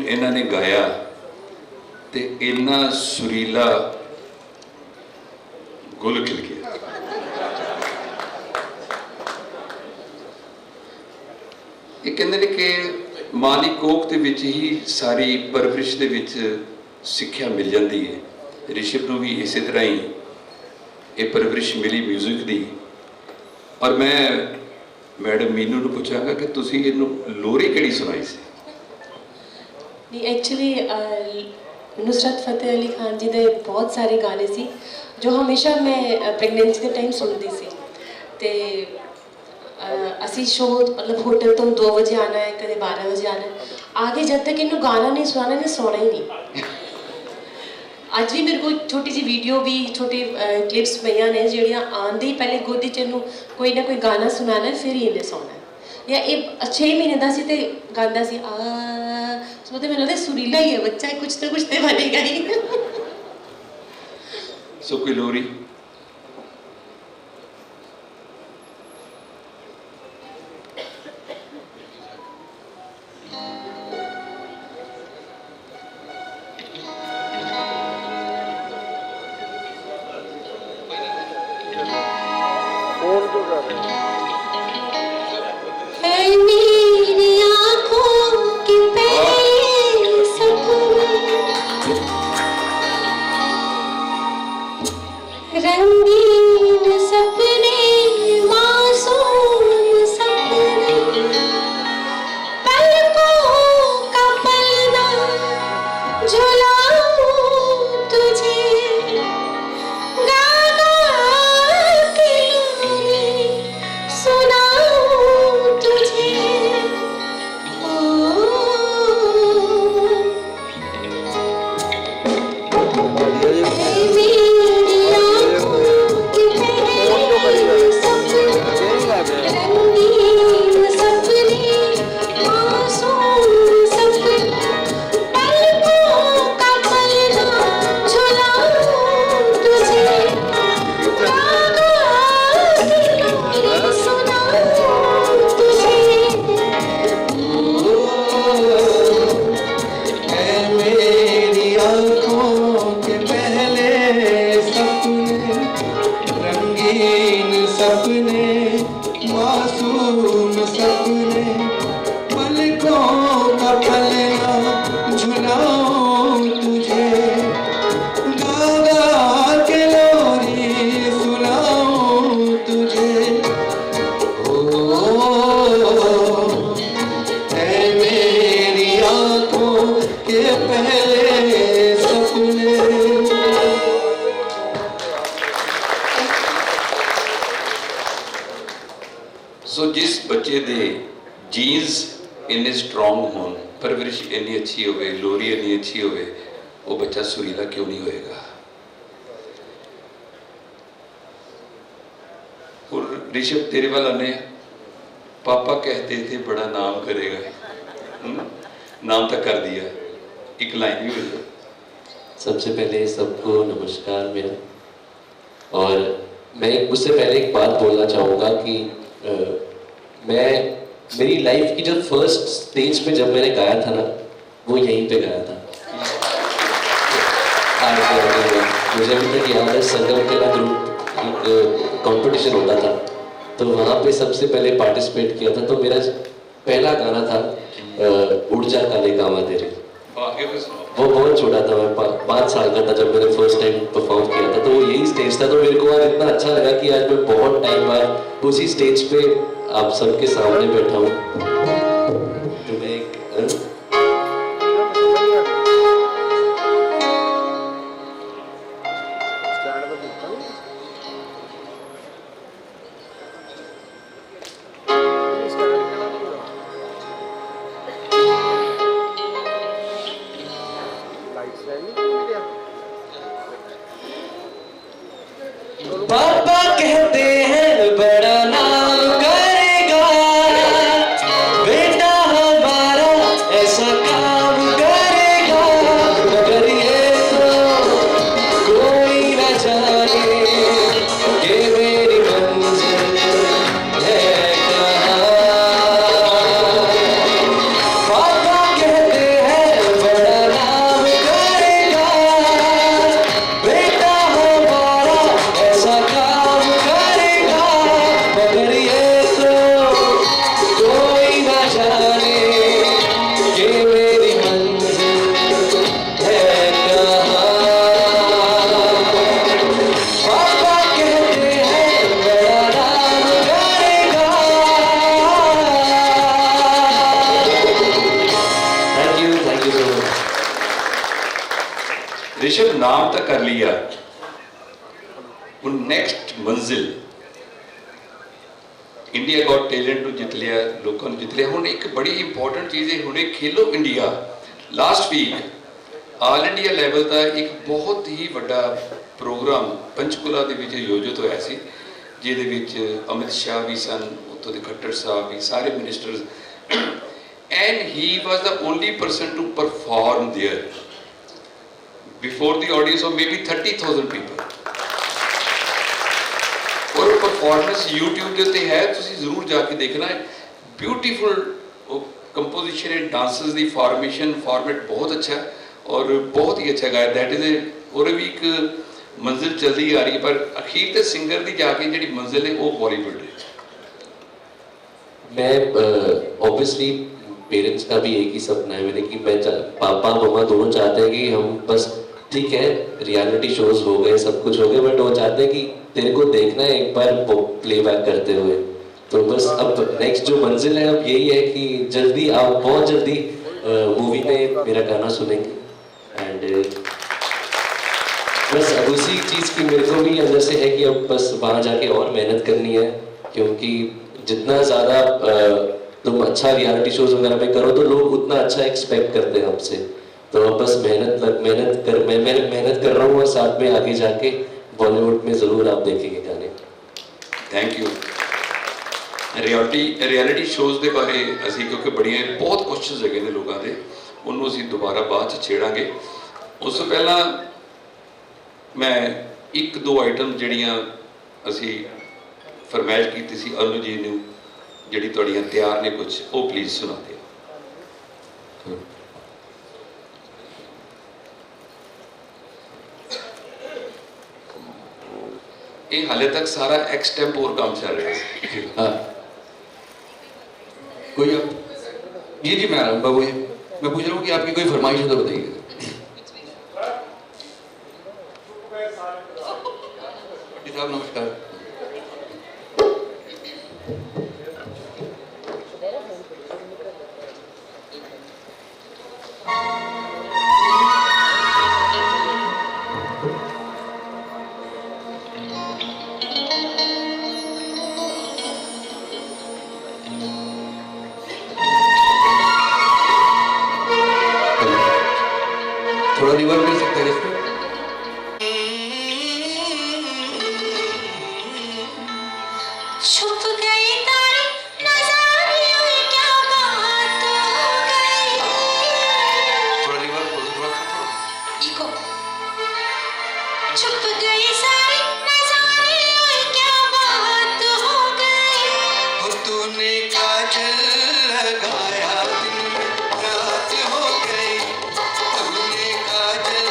ਇਹਨਾਂ ਨੇ ਗਾਇਆ ਤੇ ਇੰਨਾ ਸੁਰੀਲਾ ਗੁੱਲ ਖਿਲ ਗਿਆ। ਇਹ ਕਹਿੰਦੇ ਨੇ ਕਿ ਮਾਂ ਦੀ ਕੋਖ ਦੇ ਵਿੱਚ ਹੀ ਸਾਰੀ ਪਰਵਰਿਸ਼ ਦੇ ਵਿੱਚ ਸਿੱਖਿਆ ਮਿਲ ਜਾਂਦੀ ਹੈ। ਰਿਸ਼ਭ ਨੂੰ ਵੀ ਇਸੇ ਤਰ੍ਹਾਂ ਹੀ ਇਹ ਪਰਵਰਿਸ਼ ਮਿਲੀ ਮਿਊਜ਼ਿਕ ਦੀ। ਔਰ ਮੈਂ ਮੈਡਮ ਮੀਨੂ ਨੂੰ ਪੁੱਛਾਂਗਾ ਕਿ ਤੁਸੀਂ ਇਹਨੂੰ ਲੋਰੀ ਕਿਹੜੀ ਸੁਣਾਈ ਸੀ? ਨਹੀਂ, ਐਕਚੁਅਲੀ नुसरत फतेह अली खान जी के बहुत सारे गाने सी जो हमेशा मैं प्रेगनेंसी के टाइम सुनती सी। ते असी शो मतलब होटल तो 2 बजे आना है, कदे 12 बजे आना है। आगे जब तक इन्हों गाना नहीं सुनाना इन्हें सोना ही नहीं। अज भी मेरे को छोटी जी वीडियो भी छोटे क्लिप्स पईयां ने जिहड़ियां आंदे ही पहले गोदी च इन्हूं कोई ना कोई गाना सुनाना है फिर ही इन्हें सोना है। या ये 6 महीने का सी ते गांदा सी तो मैंने लगता सुरीला ही है बच्चा, कुछ तो बनेगा ही। सो कोई लोरी सो जिस बच्चे दे जीन्स इन्ने स्ट्रोंग हो, परवरिश इन्नी अच्छी होवे, लोरी इन्नी अच्छी होवे, वो बच्चा सुरीला क्यों नहीं होएगा? और ऋषभ तेरे वाला ने पापा कहते थे बड़ा नाम करेगा, नाम तक कर दिया। एक लाइन भी बोलो। सबसे पहले सबको नमस्कार मेरा। और मैं उससे पहले एक बात बोलना चाहूँगा कि मेरी लाइफ की जो फर्स्ट स्टेज पे जब मैंने गाया था ना, वो यहीं पे गाया था। मुझे अभी तक याद है, संगम कला ग्रुप कंपटीशन होता था, तो वहाँ पे सबसे पहले पार्टिसिपेट किया था। तो मेरा पहला गाना था उड़ जा काले कामा तेरे। वो बहुत छोटा था, मैं 5 साल का था जब मैंने फर्स्ट टाइम परफॉर्म किया था, तो वो यही स्टेज था। तो मेरे को आज इतना अच्छा लगा कि आज मैं बहुत टाइम बाद उसी स्टेज पे आप सबके सामने बैठा हूँ। तो मैं एक पापा कहते हैं बड़ा नाम करेगा, thank you so much. Rishabh नाम तो कर लिया, नेक्स्ट मंजिल इंडिया गॉट टैलेंट जित लिया, लोगों ने जित लिया। हुण एक बड़ी इंपॉर्टेंट चीज़ है, हुणे Khelo India last week all India level का एक बहुत ही बड़ा प्रोग्राम पंचकुला दे विच आयोजित होया सी, जिहदे विच अमित शाह भी सन, उत्तों दे खट्टर साहब भी, सारे ministers, and he was the only person to perform there before the audience of may be 30,000 people. और परफॉर्मेंस यूट्यूब के उत्ते है, तुसीं जरूर जाके देखना है। ब्यूटीफुल कंपोजिशन एंड डांसेस दी फॉर्मेशन फॉर्मेट बहुत अच्छा है और बहुत ही अच्छा गाया। दैट इज ए और भी एक मंजिल चलती आ रही है, पर अखीर ते सिंगर दी जाके जिहड़ी मंजिल है वो बॉलीवुड है। मैं ऑब्वियसली पेरेंट्स का भी एक ही सपना है मेरे कि मैं पापा मम्मा दोनों चाहते हैं कि हम बस ठीक है रियलिटी शोज हो गए, सब कुछ हो गया, बट वो चाहते हैं कि तेरे को देखना है एक बार प्लेबैक करते हुए। तो बस अब नेक्स्ट जो मंजिल है अब यही है कि जल्दी आप बहुत जल्दी मूवी में मेरा गाना सुनेंगे। एंड बस अब उसी चीज़ की मेरे को भी अंदर से है कि अब बस वहाँ जाके और मेहनत करनी है, क्योंकि जितना ज़्यादा तुम अच्छा रियलिटी शोज वगैरह में करो तो लोग उतना अच्छा एक्सपेक्ट करते हैं आपसे। तो अब बस मेहनत कर रहा हूँ और साथ में आगे जाके बॉलीवुड में ज़रूर आप देखेंगे गाने। Thank you. रियलिटी शोज के बारे असी क्योंकि बड़िया बहुत क्वेश्चन है ने लोगों के, उन्होंने असी दोबारा बाद छेड़ांगे। उस तो पहला मैं एक दो आइटम जड़ियाँ असी फरमाइश की सी अनु जी ने जी थोड़ियाँ तैयार ने कुछ वो प्लीज़ सुना दिया। ये हाले तक सारा एक्सटेम्पोर काम चल रहा है। हाँ कोई अब जी मैं आ रहा हूँ बाबू, मैं पूछ रहा हूँ कि आपकी कोई फरमाइश है तो बताइए। साहब नमस्कार। थोड़ा रिवर्ब मिल सकता है इसमें? छुप गई तारी नज़ारियों में क्या बात हो गई। थोड़ा रिवर्ब बोलो, थोड़ा इको। छुप गई सारी नज़ारियों में क्या बात हो गई। हो तूने काजल लगाया दिन में रात हो गई, तूने काजल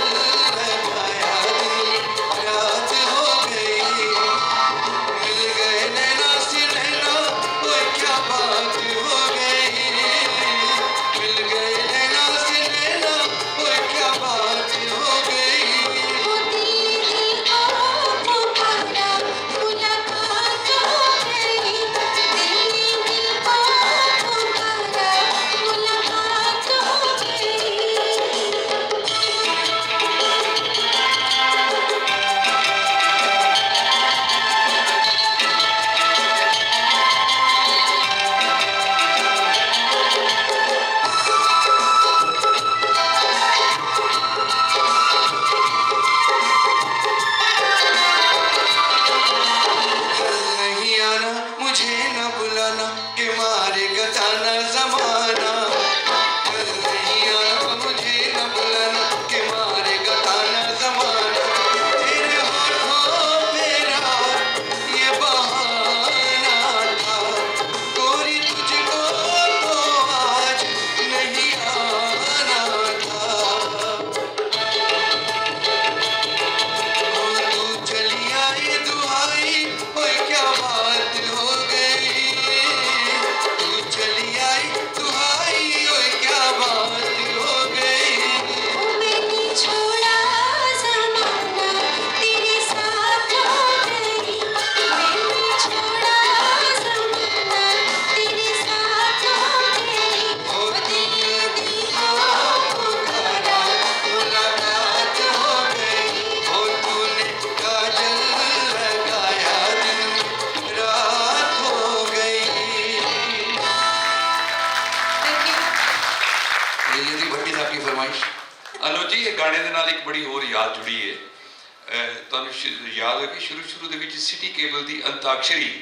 ਅਨੁਜ ਜੀ ਇਹ ਗਾਣੇ ਦੇ ਨਾਲ ਇੱਕ ਬੜੀ ਹੋਰ ਯਾਦ ਜੁੜੀ ਹੈ ਤੁਹਾਨੂੰ ਯਾਦ ਹੈ ਕਿ ਸ਼ੁਰੂ ਦੇ ਵਿੱਚ ਸਿਟੀ ਕੇਬਲ ਦੀ Antakshari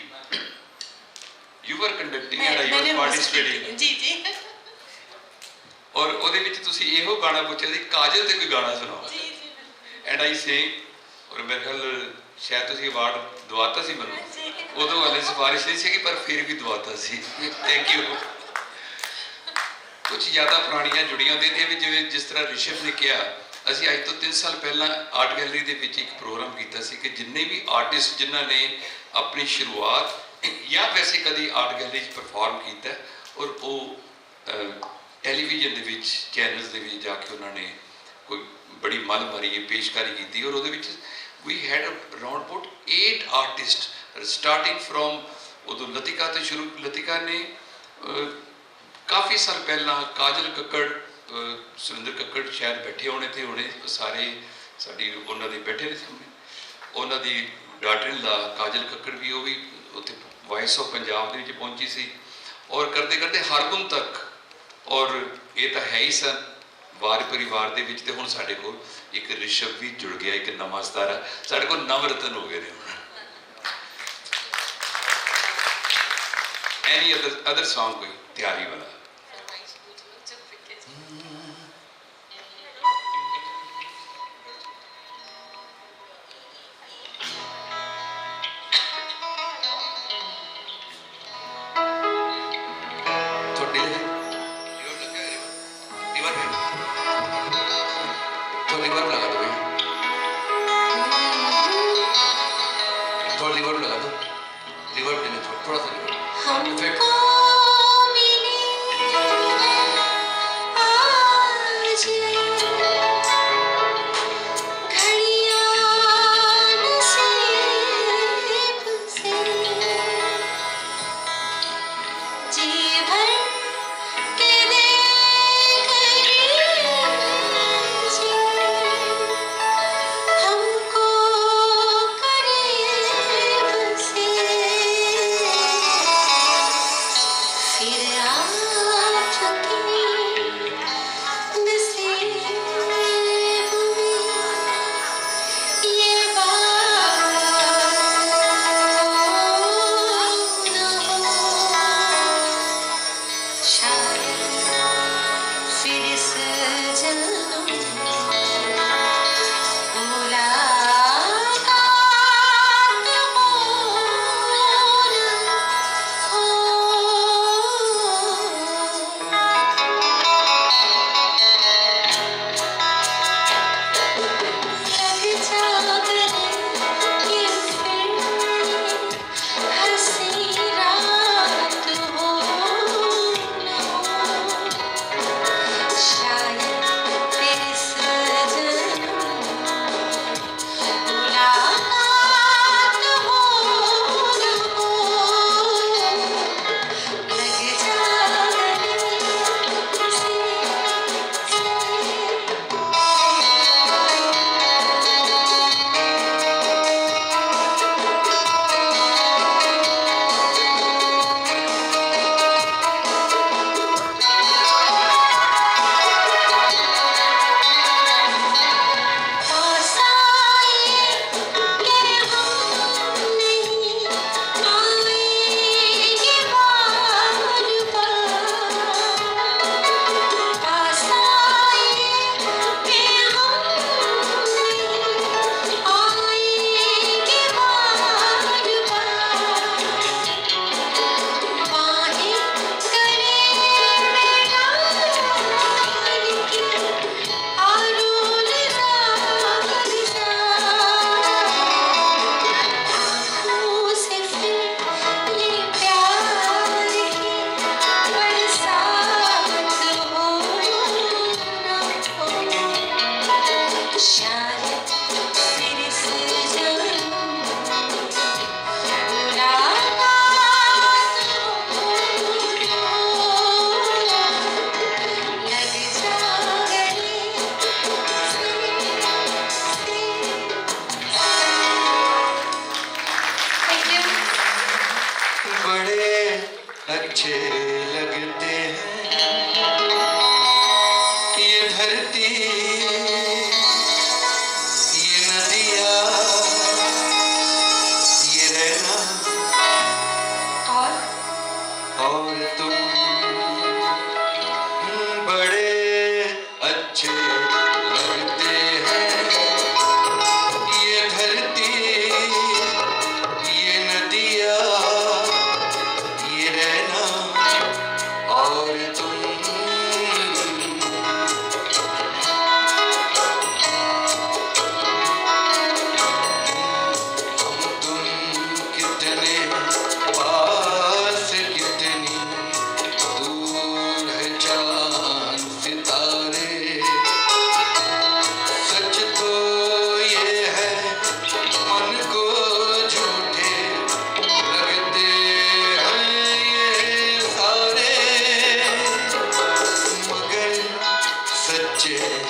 you were conducting and I was participating ਜੀ ਜੀ ਔਰ ਉਹਦੇ ਵਿੱਚ ਤੁਸੀਂ ਇਹੋ ਗਾਣਾ ਪੁੱਛਿਆ ਸੀ ਕਾਜਲ ਤੇ ਕੋਈ ਗਾਣਾ ਸੁਣਾਓ ਜੀ ਜੀ ਐਂਡ ਆਈ ਸਿੰਗ ਔਰ ਮੇਰੇ ਖਿਆਲ ਸ਼ਾਇਦ ਤੁਸੀਂ ਅਵਾਰਡ ਦਵਾਤਾ ਸੀ ਮੈਨੂੰ ਉਦੋਂ ਵਾਲੀ ਸਿਫਾਰਿਸ਼ ਨਹੀਂ ਸੀ ਪਰ ਫਿਰ ਵੀ ਦਵਾਤਾ ਸੀ ਥੈਂਕ ਯੂ ਕੁਝ ਜ਼ਿਆਦਾ ਪੁਰਾਣੀਆਂ ਜੁੜੀਆਂ ਹੁੰਦੀਆਂ ਨੇ ਜਿਵੇਂ ਜਿਸ ਤਰ੍ਹਾਂ ਰਿਸ਼ਵ ਨੇ ਕਿਹਾ ਅਸੀਂ ਅੱਜ ਤੋਂ 3 ਸਾਲ ਪਹਿਲਾਂ ਆਰਟ ਗੈਲਰੀ ਦੇ ਵਿੱਚ ਇੱਕ ਪ੍ਰੋਗਰਾਮ ਕੀਤਾ ਸੀ ਕਿ ਜਿੰਨੇ ਵੀ ਆਰਟਿਸਟ ਜਿਨ੍ਹਾਂ ਨੇ ਆਪਣੀ ਸ਼ੁਰੂਆਤ ਜਾਂ ਵੈਸੇ ਕਦੀ ਆਰਟ ਗੈਲਰੀ 'ਚ ਪਰਫਾਰਮ ਕੀਤਾ ਔਰ ਉਹ ਟੈਲੀਵਿਜ਼ਨ ਦੇ ਵਿੱਚ ਚੈਨਲਸ ਦੇ ਵਿੱਚ ਜਾ ਕੇ ਉਹਨਾਂ ਨੇ ਕੋਈ ਬੜੀ ਮੱਲ ਮਾਰੀ ਪੇਸ਼ਕਾਰੀ ਕੀਤੀ ਔਰ ਉਹਦੇ ਵਿੱਚ we had around about 8 artists starting from ਉਦੋਂ ਲਤਿਕਾ ਤੋਂ ਸ਼ੁਰੂ ਲਤਿਕਾ ਨੇ ਕਾਫੀ ਸਾਲ ਪਹਿਲਾਂ ਕਾਜਲ ਕੱਕੜ ਸੁਰਿੰਦਰ ਕੱਕੜ ਸ਼ਾਇਦ ਬੈਠੇ ਹੋਣੇ ਤੇ ਹੁਣੇ ਸਾਰੇ ਸਾਡੀ ਉਹਨਾਂ ਦੇ ਬੈਠੇ ਨੇ ਸਾਹਮਣੇ ਉਹਨਾਂ ਦੀ ਡਾਟਰ ਇਨ ਲਾ ਕਾਜਲ ਕੱਕੜ ਵੀ ਉਹ ਵੀ ਉੱਥੇ ਵਾਇਸ ਆਫ ਪੰਜਾਬ ਦੇ ਵਿੱਚ ਪਹੁੰਚੀ ਸੀ ਔਰ ਕਰਦੇ ਕਰਦੇ ਹਰਗੁਣ ਤੱਕ ਔਰ ਇਹ ਤਾਂ ਹੈ ਹੀ ਸਨ ਵਾਰ ਪਰਿਵਾਰ ਦੇ ਵਿੱਚ ਤੇ ਹੁਣ ਸਾਡੇ ਕੋਲ ਇੱਕ ਰਿਸ਼ਵ ਵੀ ਜੁੜ ਗਿਆ ਇੱਕ ਨਵਾਂ ਸਿਤਾਰਾ ਸਾਡੇ ਕੋਲ ਨਵਰਤਨ ਹੋ ਗਏ ਨੇ ਹੁਣ ਐਨੀ ਅਦਰ ਸੌਂਗ ਕੋਈ ਤਿਆਰੀ ਵਾਲਾ लगते हैं ये धरती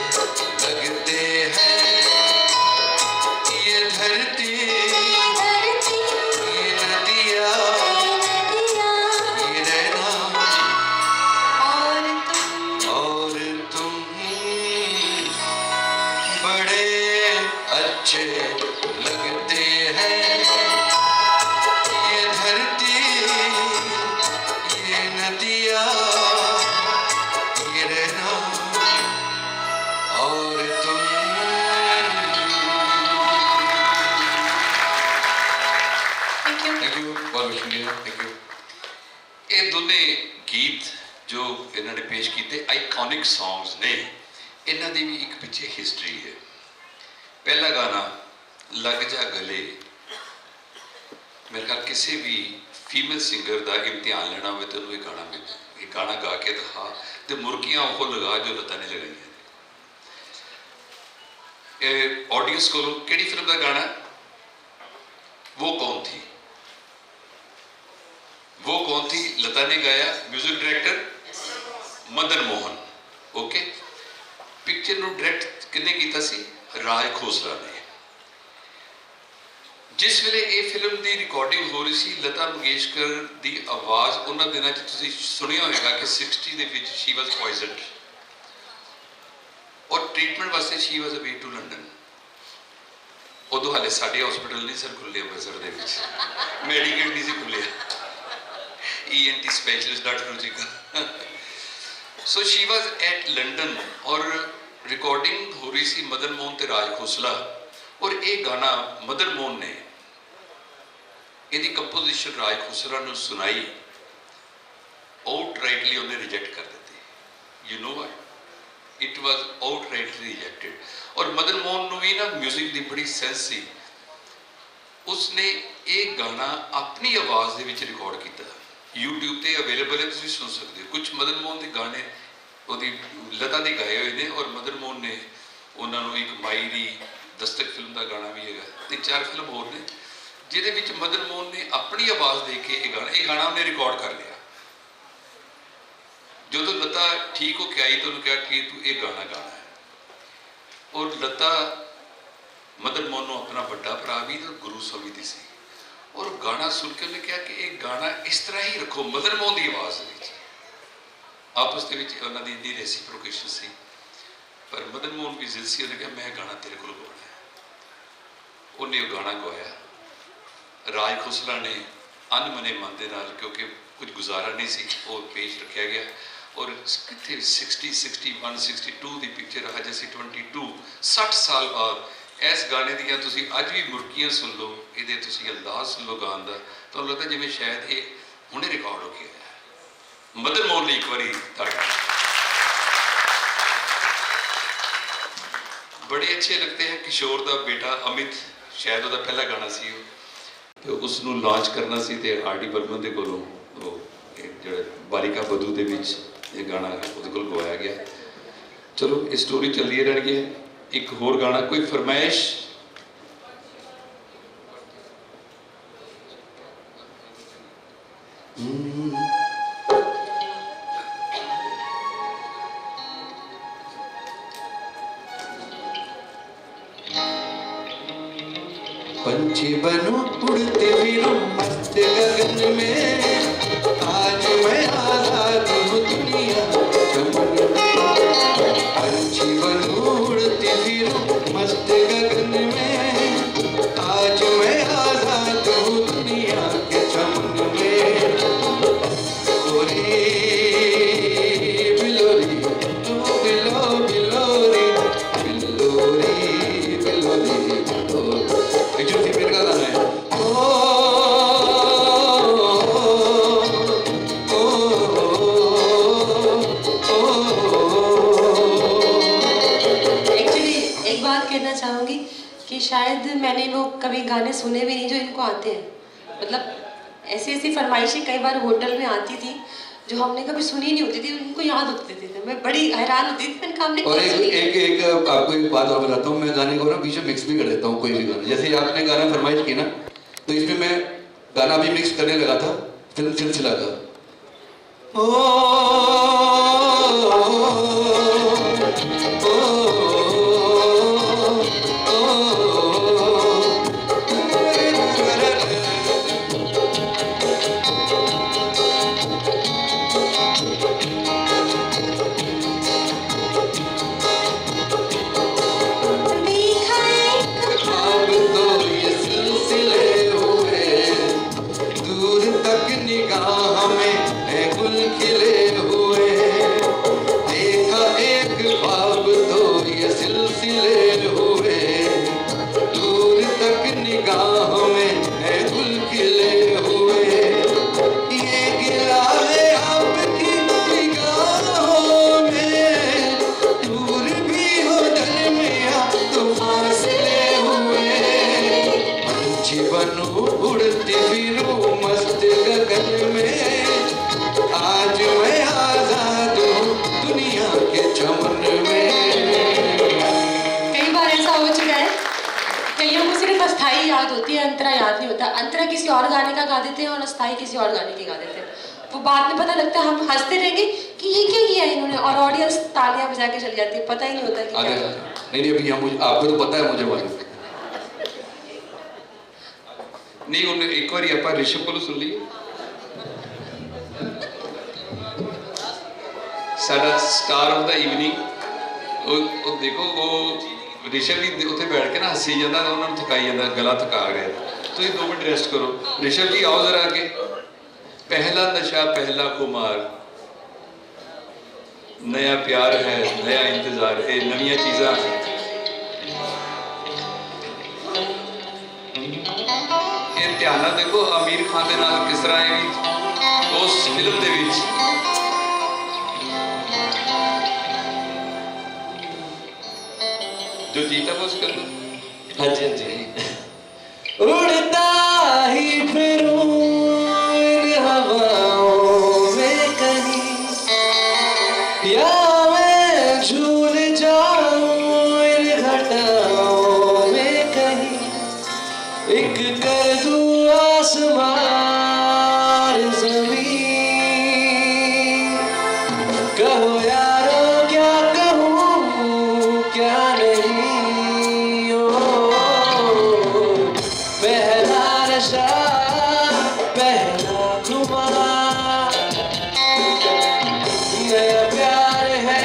लगते हैं ये धरती ये नदियाँ ये रहना और तुम बड़े अच्छे लगते हैं ये धरती ये नदियाँ ये रहना और तुम थैंक यू बहुत शुक्रिया थैंक यू ये दोनों गीत जो इन्होंने पेश किए आइकॉनिक सॉन्ग्स ने इन्हों की भी एक पिछे हिस्टरी है पहला गाना लग जा गले मेरे ख्याल किसी भी फीमेल सिंगर का इम्तिहान लेना हो तो ये गाना मिले ये गाना गा के दिखा तो मुर्गियां वो लगा जो लता ने लगाई ऑडियंस को केड़ी फिल्म का गाना वो कौन थी लता ने गाया music director Madan Mohan okay picture ਨੂੰ डायरेक्ट किन्ने कीता सी राज खोसला ने जिस वेले ये फिल्म की रिकॉर्डिंग हो रही सी लता मंगेशकर की आवाज़ उन्होंने दिनों तुसीं सुनिया होगा कि 60 ਦੇ ਵਿੱਚ शी वाज पॉइजनड और ट्रीटमेंट वास्ते she was away to London उदों हाले साडे हॉस्पिटल नहीं सर खुले अमृतसर दे विच मेडिकेट नहीं सी खुले ENT स्पेशलिस्ट डॉक्टर जी का so she was at London और रिकॉर्डिंग हो रही सी मदन मोहन ते राज खोसला और ये गाना मदन मोहन ने यदि कंपोजिशन राज खोसला ने सुनाई आउटराइटली उन्हें रिजेक्ट कर देती you know what it was outrightly rejected और मदन मोहन को भी ना म्यूजिक की बड़ी सेंस सी उसने ये गाना अपनी आवाज़ के विच रिकॉर्ड किया यूट्यूब पे अवेलेबल है तुम सुन सकते हो कुछ मदन मोहन के गाने ਉਹਦੀ लता ने गाए हुए हैं और मदन मोहन ने उन्होंने एक माई दी दस्तक फिल्म का गाना भी है 3-4 फिल्म होर ने जिहदे विच मदन मोहन ने अपनी आवाज़ दे के ये गाना उन्हें रिकॉर्ड कर लिया जो लता ठीक हो के आई तो उन्होंने कहा कि तू ये गाना गाना है और लता मदन मोहन को अपना बड़ा भरा भी तो गुरु समझती सी और गाना सुन के उन्हें कहा कि ये गाना इस तरह ही रखो मदन मोहन की आवाज़ आपस के उन्होंने इन्नी रेसिप्रोकेशन सी पर मदन मोहन भी जिद सी उन्हें कहा मैं गाना तेरे को गाना है उन्हें गाना गवाया राज खोसला ने अनमने मन के नाल क्योंकि कुछ गुजारा नहीं सी वो पेश रखा गया और कितने 60, 61, 62 की पिक्चर अज असी 22 60 साल बाद इस गाने दियाँ तुसीं अज भी मुर्गियां सुन लो ये अंदाज सुन लो गान का तो लगता जिवें शायद ये हुणे रिकॉर्ड हो गया है मदन मोहन ने एक बारी बड़े अच्छे लगते हैं किशोर का बेटा अमित शायद वह पहला गाना सी तो उसनू लॉन्च करना सी ते आर डी बर्मन के कोलों जो बालिका बधू के ये गाना वो गवाया गया चलो ये स्टोरी चलती रहनी है एक होर गाना कोई फरमाइश पंछी बनूं उड़ते फिरूं मस्त गगन में आज मैं आजाद हूँ दुनिया चमन में पंछी बनूं उड़ते फिरूं मस्त गगन में आज मैं आजाद हूँ दुनिया के चमन में गोरी बिलोरी तू बिलो बिलोरी बिलोरी बिलोरी जो फीमेल का गाना है एक्चुअली एक बात कहना चाहूँगी कि शायद मैंने वो कभी गाने सुने भी नहीं जो इनको आते हैं मतलब ऐसी ऐसी फरमाइशें कई बार होटल में आती थी जो हमने कभी सुनी नहीं होती थी उनको याद होते थे मैं बड़ी हैरान होती थी मैंने कहा हमने और एक आपको एक बात और बताता हूँ मैं गाने को ना बीच में मिक्स भी कर देता हूँ कोई भी गाना जैसे आपने गाना फरमाइश की ना तो इसमें मैं गाना भी मिक्स करने लगा था फिल्म सिलसिला का ओ सिले हुए, दूर तक निगाह में है गुल खिले हुए। ये गिला है आपकी निगाहों में, दूर भी हो दरमिया तो फासले हुए। पंछी बनूं उड़ती फिरूं मस्त गगन में, आज मैं आजाद हूँ दुनिया के चमन में। कई बार ऐसा हो चुका है, कईयों को सिर्फ अस्थाई याद होती है, अंतरा याद नहीं होता। अंतरा किसी और गाने का गा देते हैं और अस्थाई किसी और गाने की गा देते हैं। वो बाद में पता लगता है, हम हंसते रहेंगे कि ये क्या किया है इन्होंने, और ऑडियंस तालियां बजा के चली जाती है, पता ही नहीं होता कि अरे क्या। नहीं अभी हम आपको तो पता है, मुझे मालूम है। नहीं उन्हें एक बार आप ऋषभ को सुन लीजिए। साडा स्टार ऑफ द इवनिंग ਉਹ ਦੇਖੋ ਉਹ ਰਿਸ਼ਵ ਵੀ ਉੱਥੇ ਬੈਠ ਕੇ ਨਾ ਹੱਸੀ ਜਾਂਦਾ, ਉਹਨਾਂ ਨੂੰ ਥਕਾਈ ਜਾਂਦਾ, ਗਲਾ ਥਕਾ ਰਿਹਾ। ਤੁਸੀਂ 2 ਮਿੰਟ ਰੈਸਟ ਕਰੋ। ਰਿਸ਼ਵ ਜੀ ਆਓ ਜ਼ਰਾ ਅੱਗੇ। पहला नशा पहला खुमार, नया प्यार है नया इंतजार, ये नवियां चीज़ां। ये ध्यान नाल देखो आमिर खान दे नाल किस तरह ये उस फिल्म दे विच जो जीता वो उसके अंदर। हाँ जी हाँ जी। उड़ता ही फिरूं इन हवाओं में कहीं, या मैं झूल जाऊं इन घटाओं में कहीं। एक कर दूं आसमान ज़मीन, कहो यारो क्या कहूँ क्या नहीं। पहला नशा पहला खुमार, नया प्यार है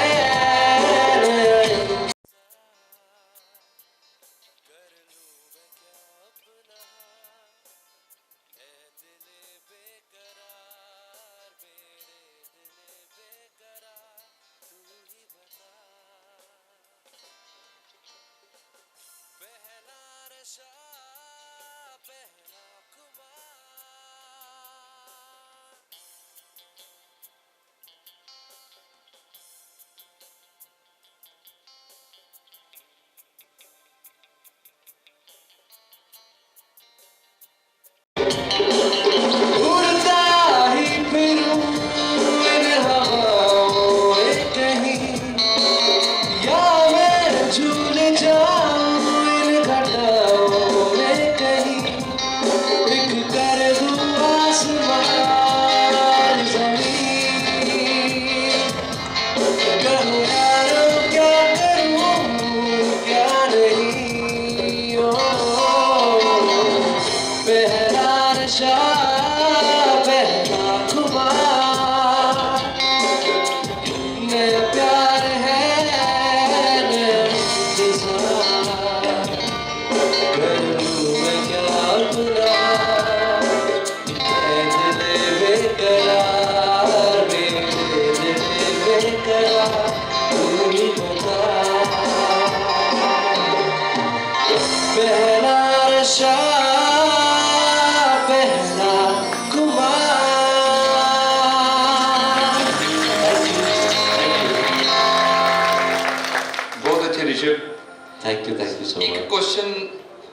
थैंक यू सो एक क्वेश्चन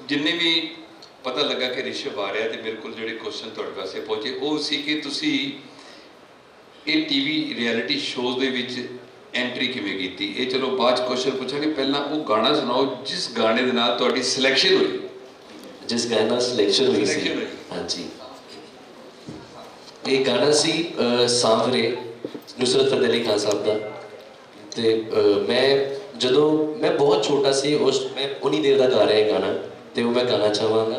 जिन्ने भी पता लगा कि ऋषभ आ रहा, तो मेरे को जो क्वेश्चन तुहाडे पासे पहुंचे वो सी कि तुसी ये टीवी रियलिटी शोज़ दे विच एंट्री किवें कीती। ये चलो बाद क्वेश्चन पूछांगे, पहला वो गाना सुनाओ जिस गाने दे नाल तुहाडी सिलेक्शन हुई। जिस गाना सिलेक्शन हुई सी, हाँ जी, एक गाना सी सांवरे नुसरत फतेह अली खान साहब का। तो मैं ਜਦੋਂ मैं बहुत छोटा सी उस मैं उन्हीं देर का गा रहा है गाना, तो मैं गाना चाहवागा।